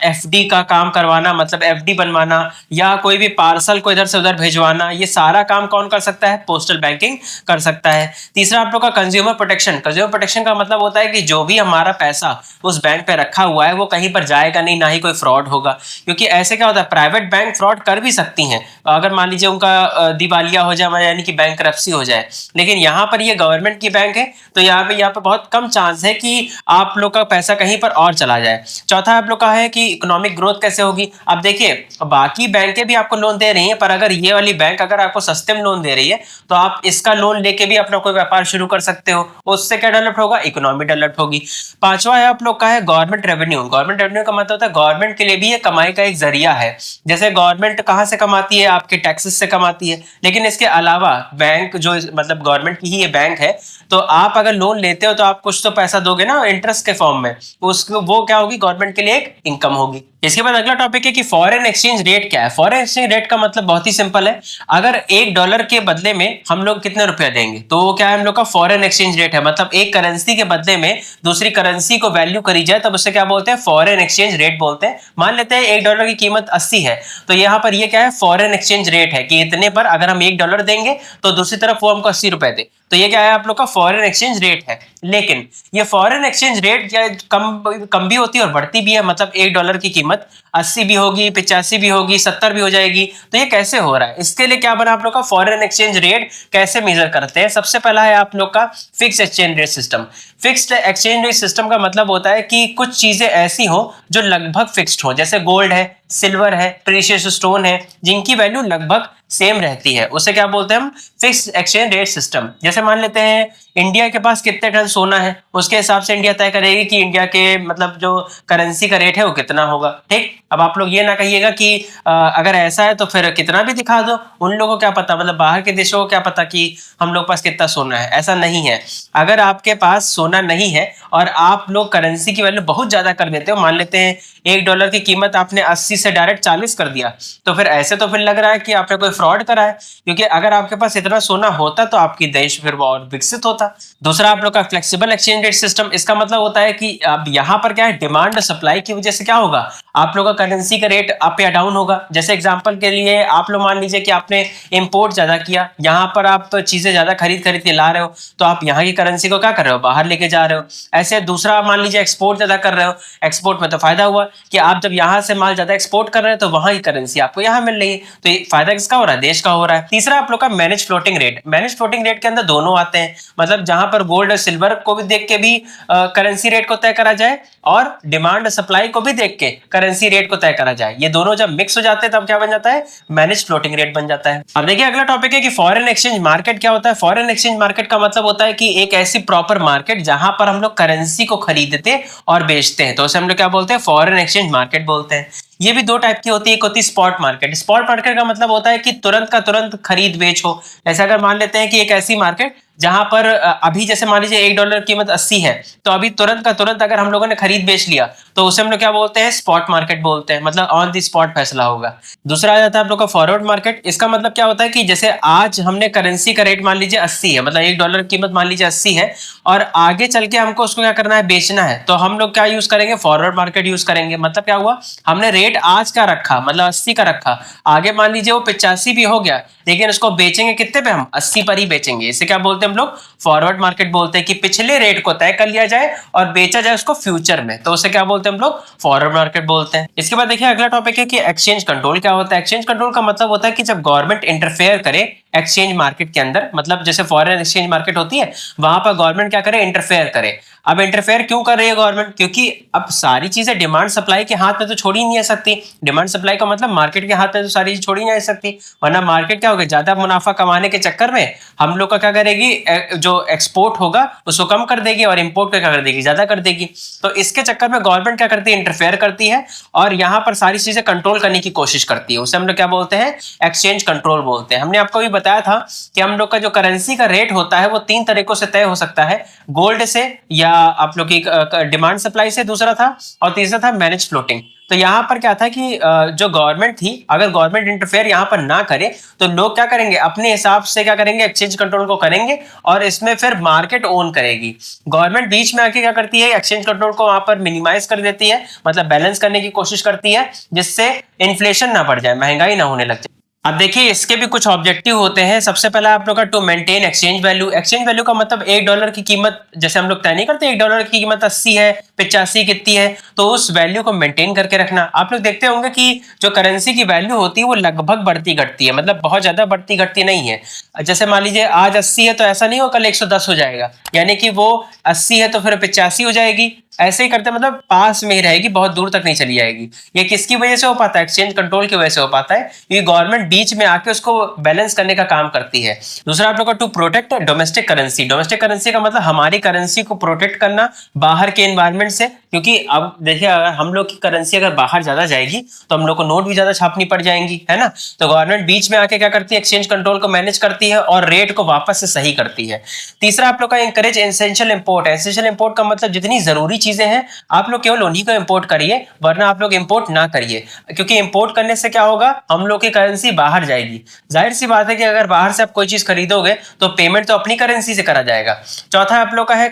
एफडी का काम करवाना, मतलब एफडी बनवाना या कोई भी पार्सल को इधर से उधर भेजवाना, ये सारा काम कौन कर सकता है, पोस्टल बैंकिंग कर सकता है। तीसरा आप लोग का कंज्यूमर प्रोटेक्शन। कंज्यूमर प्रोटेक्शन का मतलब होता है कि जो भी हमारा पैसा उस बैंक पे रखा हुआ है वो कहीं पर जाएगा नहीं, ना ही कोई फ्रॉड होगा, क्योंकि ऐसे क्या होता है, प्राइवेट बैंक फ्रॉड कर भी सकती हैं अगर मान लीजिए उनका दिवालिया हो जाए, यानी कि बैंक करप्सी हो जाए, लेकिन यहाँ पर ये गवर्नमेंट की बैंक है तो यहाँ पे बहुत कम चांस है कि आप लोग का पैसा कहीं पर और चला जाए। चौथा आप लोग का है कि इकोनॉमिक ग्रोथ कैसे होगी। अब देखिए बाकी बैंकें भी आपको लोन दे रही हैं, पर अगर ये वाली बैंक अगर आपको सस्ते में लोन दे रही है तो आप इसका लोन लेके भी अपना कोई व्यापार शुरू कर सकते हो, उससे क्या डेवलप होगा, इकोनॉमी डेवलप होगी। पांचवा है आप लोग का है गवर्नमेंट रेवेन्यू। गवर्नमेंट रेवेन्यू का मतलब होता है गवर्नमेंट के लिए भी ये कमाई का एक जरिया है। जैसे गवर्नमेंट कहाँ से कमाती है, आपके टैक्सेस से कमाती है, लेकिन इसके अलावा बैंक जो मतलब गवर्नमेंट की ही ये बैंक है, तो आप अगर लोन लेते हो तो आप कुछ तो पैसा दोगे ना इंटरेस्ट के फॉर्म में, उसको वो क्या होगी, गवर्नमेंट के लिए एक इनकम होगी। इसके बाद अगला टॉपिक है कि फॉरेन एक्सचेंज रेट क्या है। फॉरेन एक्सचेंज रेट का मतलब बहुत ही सिंपल है, अगर $1 के बदले में हम लोग कितने रुपया देंगे तो वो क्या है, हम लोग का फॉरेन एक्सचेंज रेट है। मतलब एक करेंसी के बदले में दूसरी करेंसी को वैल्यू करी जाए तब उससे क्या बोलते हैं, फॉरेन एक्सचेंज रेट बोलते हैं। मान लेते हैं $1 की कीमत 80 है, तो यहाँ पर ये क्या है, फॉरेन एक्सचेंज रेट है कि इतने पर अगर हम $1 देंगे तो दूसरी तरफ वो हमको 80 रुपए दे, तो ये क्या है आप लोग का फॉरेन एक्सचेंज रेट है। लेकिन ये फॉरेन एक्सचेंज रेट क्या कम भी होती है और बढ़ती भी है, मतलब $1 की कीमत 80 भी होगी, 85 भी होगी, 70 भी हो जाएगी। तो ये कैसे हो रहा है, इसके लिए क्या बना आप लोग का फॉरेन एक्सचेंज रेट कैसे मेजर करते हैं। सबसे पहला है आप लोग का fix exchange rate system. Fixed exchange rate system का मतलब होता है कि कुछ चीजें ऐसी हो जो लगभग फिक्स्ड हो, जैसे गोल्ड है, सिल्वर है, प्रीशियस स्टोन है, जिनकी वैल्यू लगभग सेम रहती है, उसे क्या बोलते हैं हम, फिक्स्ड एक्सचेंज रेट सिस्टम। जैसे मान लेते हैं इंडिया के पास कितने टन सोना है, उसके हिसाब से इंडिया तय करेगी कि इंडिया के मतलब जो करेंसी का रेट है वो कितना होगा। ठीक, अब आप लोग ये ना कहिएगा कि अगर ऐसा है तो फिर कितना भी दिखा दो, उन लोगों को क्या पता, मतलब बाहर के देशों को क्या पता कि हम लोग पास कितना सोना है। ऐसा नहीं है, अगर आपके पास सोना नहीं है और आप लोग करेंसी की वैल्यू बहुत ज्यादा कर देते हो, मान लेते हैं $1 की कीमत आपने 80 से डायरेक्ट 40 कर दिया, तो फिर ऐसे तो फिर लग रहा है कि आपने कोई फ्रॉड करा है, क्योंकि अगर आपके पास इतना सोना होता तो आपकी देश फिर वो और विकसित होता। दूसरा आप लोग का फ्लेक्सिबल एक्सचेंज रेट सिस्टम, इसका मतलब होता है कि अब यहाँ पर क्या है, डिमांड और सप्लाई की वजह से क्या होगा, आप लोग का करेंसी का रेट अप या डाउन होगा। जैसे एग्जांपल के लिए आप लोग मान लीजिए कि आपने इंपोर्ट ज्यादा किया, यहाँ पर आप चीजें ज्यादा खरीद खरीद के ला रहे हो, तो आप यहाँ की करेंसी को क्या कर रहे हो, बाहर लेके जा रहे हो। ऐसे दूसरा मान लीजिए एक्सपोर्ट ज्यादा कर रहे हो, एक्सपोर्ट में तो फायदा हुआ कि आप जब यहाँ से माल ज्यादा एक्सपोर्ट कर रहे हो तो वहां की करेंसी आपको यहाँ मिल रही है, तो ये फायदा किसका हो रहा है, देश का हो रहा है। तीसरा आप लोग का manage floating rate. Manage floating rate के अंदर दोनों आते हैं, मतलब जहां पर गोल्ड और सिल्वर को भी देख के भी करेंसी रेट को तय करा जाए और डिमांड और सप्लाई को भी देख के करेंसी रेट को तय करा जाए। ये दोनों जब मिक्स हो जाते हैं तब क्या बन जाता है, मैनेज फ्लोटिंग रेट बन जाता है। अब देखिए अगला टॉपिक है कि फॉरेन एक्सचेंज मार्केट क्या होता है। फॉरेन एक्सचेंज मार्केट का मतलब होता है कि एक ऐसी प्रॉपर मार्केट जहां पर हम लोग करेंसी को खरीदते और बेचते हैं, तो उसे हम लोग क्या बोलते हैं, फॉरेन एक्सचेंज मार्केट बोलते हैं। ये भी दो टाइप की होती है, एक होती है स्पॉट मार्केट। स्पॉट मार्केट का मतलब होता है कि तुरंत का तुरंत खरीद बेच हो। ऐसा अगर मान लेते हैं कि एक ऐसी मार्केट जहां पर अभी जैसे मान लीजिए $1 की कीमत 80 है, तो अभी तुरंत का तुरंत अगर हम लोगों ने खरीद बेच लिया तो उसे हम लोग क्या बोलते हैं, स्पॉट मार्केट बोलते हैं, मतलब ऑन दी स्पॉट फैसला होगा। दूसरा आ जाता है आप लोग का फॉरवर्ड मार्केट। इसका मतलब क्या होता है कि जैसे आज हमने करेंसी का रेट मान लीजिए 80 है, मतलब $1 की कीमत मान लीजिए 80 है, और आगे चल के हमको उसको क्या करना है, बेचना है, तो हम लोग क्या यूज करेंगे, फॉरवर्ड मार्केट यूज करेंगे। मतलब क्या हुआ, हमने रेट आज का रखा, मतलब 80 का रखा, आगे मान लीजिए वो 85 भी हो गया, लेकिन उसको बेचेंगे कितने पे, हम 80 पर ही बेचेंगे। इसे क्या बोलते हैं हम लोग, फॉरवर्ड मार्केट बोलते हैं, कि पिछले रेट को तय कर लिया जाए और बेचा जाए उसको फ्यूचर में, तो उसे क्या बोलते हैं हम लोग, फॉरवर्ड मार्केट बोलते हैं। इसके बाद देखिए अगला टॉपिक है कि एक्सचेंज कंट्रोल क्या होता है। एक्सचेंज कंट्रोल का मतलब होता है कि जब गवर्नमेंट इंटरफेयर करे एक्सचेंज मार्केट के अंदर, मतलब जैसे फॉरेन एक्सचेंज मार्केट होती है वहां पर गवर्नमेंट क्या करे, इंटरफेयर करे। अब इंटरफेयर क्यों कर रही है गवर्नमेंट, क्योंकि अब सारी चीजें डिमांड सप्लाई के हाथ में तो छोड़ी नहीं जा सकती। डिमांड सप्लाई का मतलब मार्केट के हाथ में तो सारी चीज छोड़ी नहीं जा सकती, वरना मार्केट क्या होगा, ज्यादा मुनाफा कमाने के चक्कर में हम लोग का क्या करेगी, जो एक्सपोर्ट होगा उसको कम कर देगी और इंपोर्ट का क्या कर देगी, ज्यादा कर देगी। तो इसके चक्कर में गवर्नमेंट क्या करती है, इंटरफेयर करती है और यहाँ पर सारी चीजें कंट्रोल करने की कोशिश करती है। उसे हम लोग क्या बोलते हैं, एक्सचेंज कंट्रोल बोलते हैं। हमने आपको भी बताया था कि हम लोग का जो करेंसी का रेट होता है वो 3 तरीकों से तय हो सकता है, गोल्ड से, या आप लोग की डिमांड सप्लाई से दूसरा था, और तीसरा था मैनेज फ्लोटिंग। तो यहाँ पर क्या था कि जो गवर्नमेंट थी, अगर गवर्नमेंट इंटरफेयर यहाँ पर ना करे तो लोग क्या करेंगे, अपने हिसाब से क्या करेंगे, एक्सचेंज कंट्रोल को करेंगे और इसमें फिर मार्केट ओन करेगी। गवर्नमेंट बीच में आके क्या करती है, एक्सचेंज कंट्रोल को वहां पर मिनिमाइज कर देती है, मतलब बैलेंस करने की कोशिश करती है, जिससे इन्फ्लेशन ना बढ़ जाए, महंगाई ना होने लग जाए। अब देखिए इसके भी कुछ ऑब्जेक्टिव होते हैं। सबसे पहला आप लोग का to maintain exchange value. Exchange value का मतलब $1 की कीमत, जैसे हम लोग तय नहीं करते $1 की कीमत 80 है, 85 कितनी है, तो उस वैल्यू को मेंटेन करके रखना। आप लोग देखते होंगे कि जो करेंसी की वैल्यू होती है वो लगभग बढ़ती घटती है, मतलब बहुत ज्यादा बढ़ती घटती नहीं है। जैसे मान लीजिए आज 80 है तो ऐसा नहीं हो कल 110 हो जाएगा, यानी कि वो 80 है तो फिर 85 हो जाएगी, ऐसे ही करते मतलब पास में ही रहेगी, बहुत दूर तक नहीं चली जाएगी। ये किसकी वजह से हो पाता है, एक्सचेंज कंट्रोल की वजह से हो पाता है, क्योंकि गवर्नमेंट बीच में आके उसको बैलेंस करने का काम करती है। दूसरा आप लोग का to protect domestic currency. Domestic currency का मतलब हमारी करेंसी को प्रोटेक्ट करना बाहर के एनवायरमेंट से, क्योंकि अब देखिए अगर हम लोग की करेंसी अगर बाहर ज्यादा जाएगी तो हम लोग को नोट भी ज्यादा छापनी पड़ जाएंगी, है ना। तो गवर्नमेंट बीच में आके क्या करती है, एक्सचेंज कंट्रोल को मैनेज करती है और रेट को वापस से सही करती है। तीसरा आप लोग का encourage essential import. Essential import का मतलब जितनी जरूरी चीजें हैं आप लोग केवल उन्हीं को इंपोर्ट करिए, वरना आप लोग इंपोर्ट ना करिए, क्योंकि इंपोर्ट करने से क्या होगा, हम लोग की करेंसी बाहर जाएगी। जाहिर सी बात है कि अगर बाहर से आप कोई चीज खरीदोगे तो पेमेंट तो अपनी करेंसी से करा जाएगा। चौथा आप लोग का है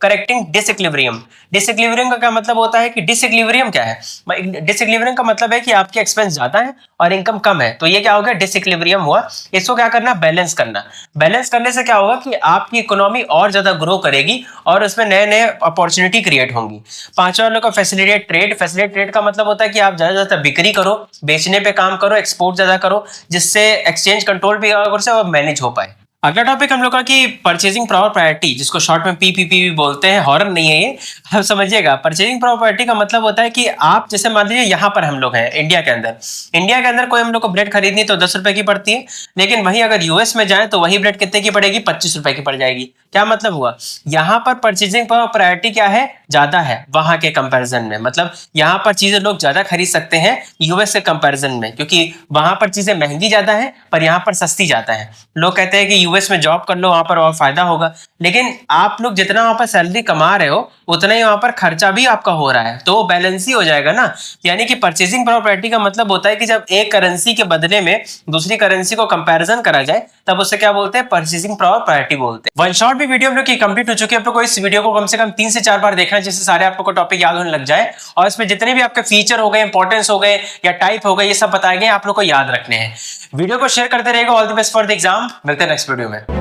करेक्टिंग डिसइक्विलिब्रियम। डिसइक्विलिब्रियम डिसइक्विलिब्रियम का क्या मतलब होता है कि डिसइक्विलिब्रियम क्या है? डिसइक्विलिब्रियम का मतलब है कि आपके एक्सपेंस ज्यादा है और इनकम कम है, तो ये क्या हो गया? डिसइक्विलिब्रियम हुआ। इसको क्या करना? बैलेंस करना। बैलेंस करने से क्या होगा कि आपकी इकोनॉमी और ज्यादा ग्रो करेगी और उसमें नए नए अपॉर्चुनिटी क्रिएट होंगी। पांचवा वाले का फैसिलिटेट ट्रेड। फैसिलिटेट ट्रेड का मतलब होता है कि आप ज्यादा ज्यादा बिक्री करो, बेचने पे काम करो, एक्सपोर्ट ज्यादा करो, जिससे एक्सचेंज कंट्रोल भी और मैनेज हो पाए। अगला टॉपिक हम लोग का कि परचेजिंग पावर प्रायोरिटी, जिसको शॉर्ट में पीपीपी भी बोलते हैं, हॉरर नहीं है ये, आप समझिएगा। परचेजिंग पावर प्रायोरिटी का मतलब होता है कि आप जैसे मान लीजिए यहाँ पर हम लोग हैं इंडिया के अंदर, कोई हम लोग को ब्रेड खरीदनी तो 10 रुपए की पड़ती है, लेकिन वहीं अगर यूएस में जाए तो वही ब्रेड कितने की पड़ेगी? 25 रुपए की पड़ जाएगी। क्या मतलब हुआ? यहाँ पर परचेजिंग पावर प्रायोरिटी क्या है? ज्यादा है वहां के कंपैरिजन में। मतलब यहाँ पर चीजें लोग ज्यादा खरीद सकते हैं यूएस के कंपैरिजन में, क्योंकि वहां पर चीजें महंगी ज्यादा है पर यहाँ पर सस्ती ज्यादा है। लोग कहते हैं कि यूएस में जॉब कर लो, वहां पर और फायदा होगा, लेकिन आप लोग जितना वहां पर सैलरी कमा रहे हो उतना ही वहां पर खर्चा भी आपका हो रहा है, तो वो बैलेंस ही हो जाएगा ना। यानी कि परचेसिंग पावर पैरिटी का मतलब होता है कि जब एक करेंसी के बदले में दूसरी करेंसी को कंपैरिजन करा जाए तब उसे क्या बोलते हैं? परचेसिंग पावर पैरिटी बोलते हैं। वन शॉट भी वीडियो हम लोग की कंप्लीट हो चुकी है। आप लोग को इस वीडियो को कम से कम 3 से 4 बार देखना है, जिससे सारे आप लोग को टॉपिक याद होने लग जाए, और इसमें जितने भी आपके फीचर हो गए, इंपॉर्टेंस हो गए या टाइप हो गए, ये सब बताए गए आप लोग को याद रखने हैं। वीडियो को शेयर करते रहेगा। All the best for the exam. मिलते हैं नेक्स्ट वीडियो में।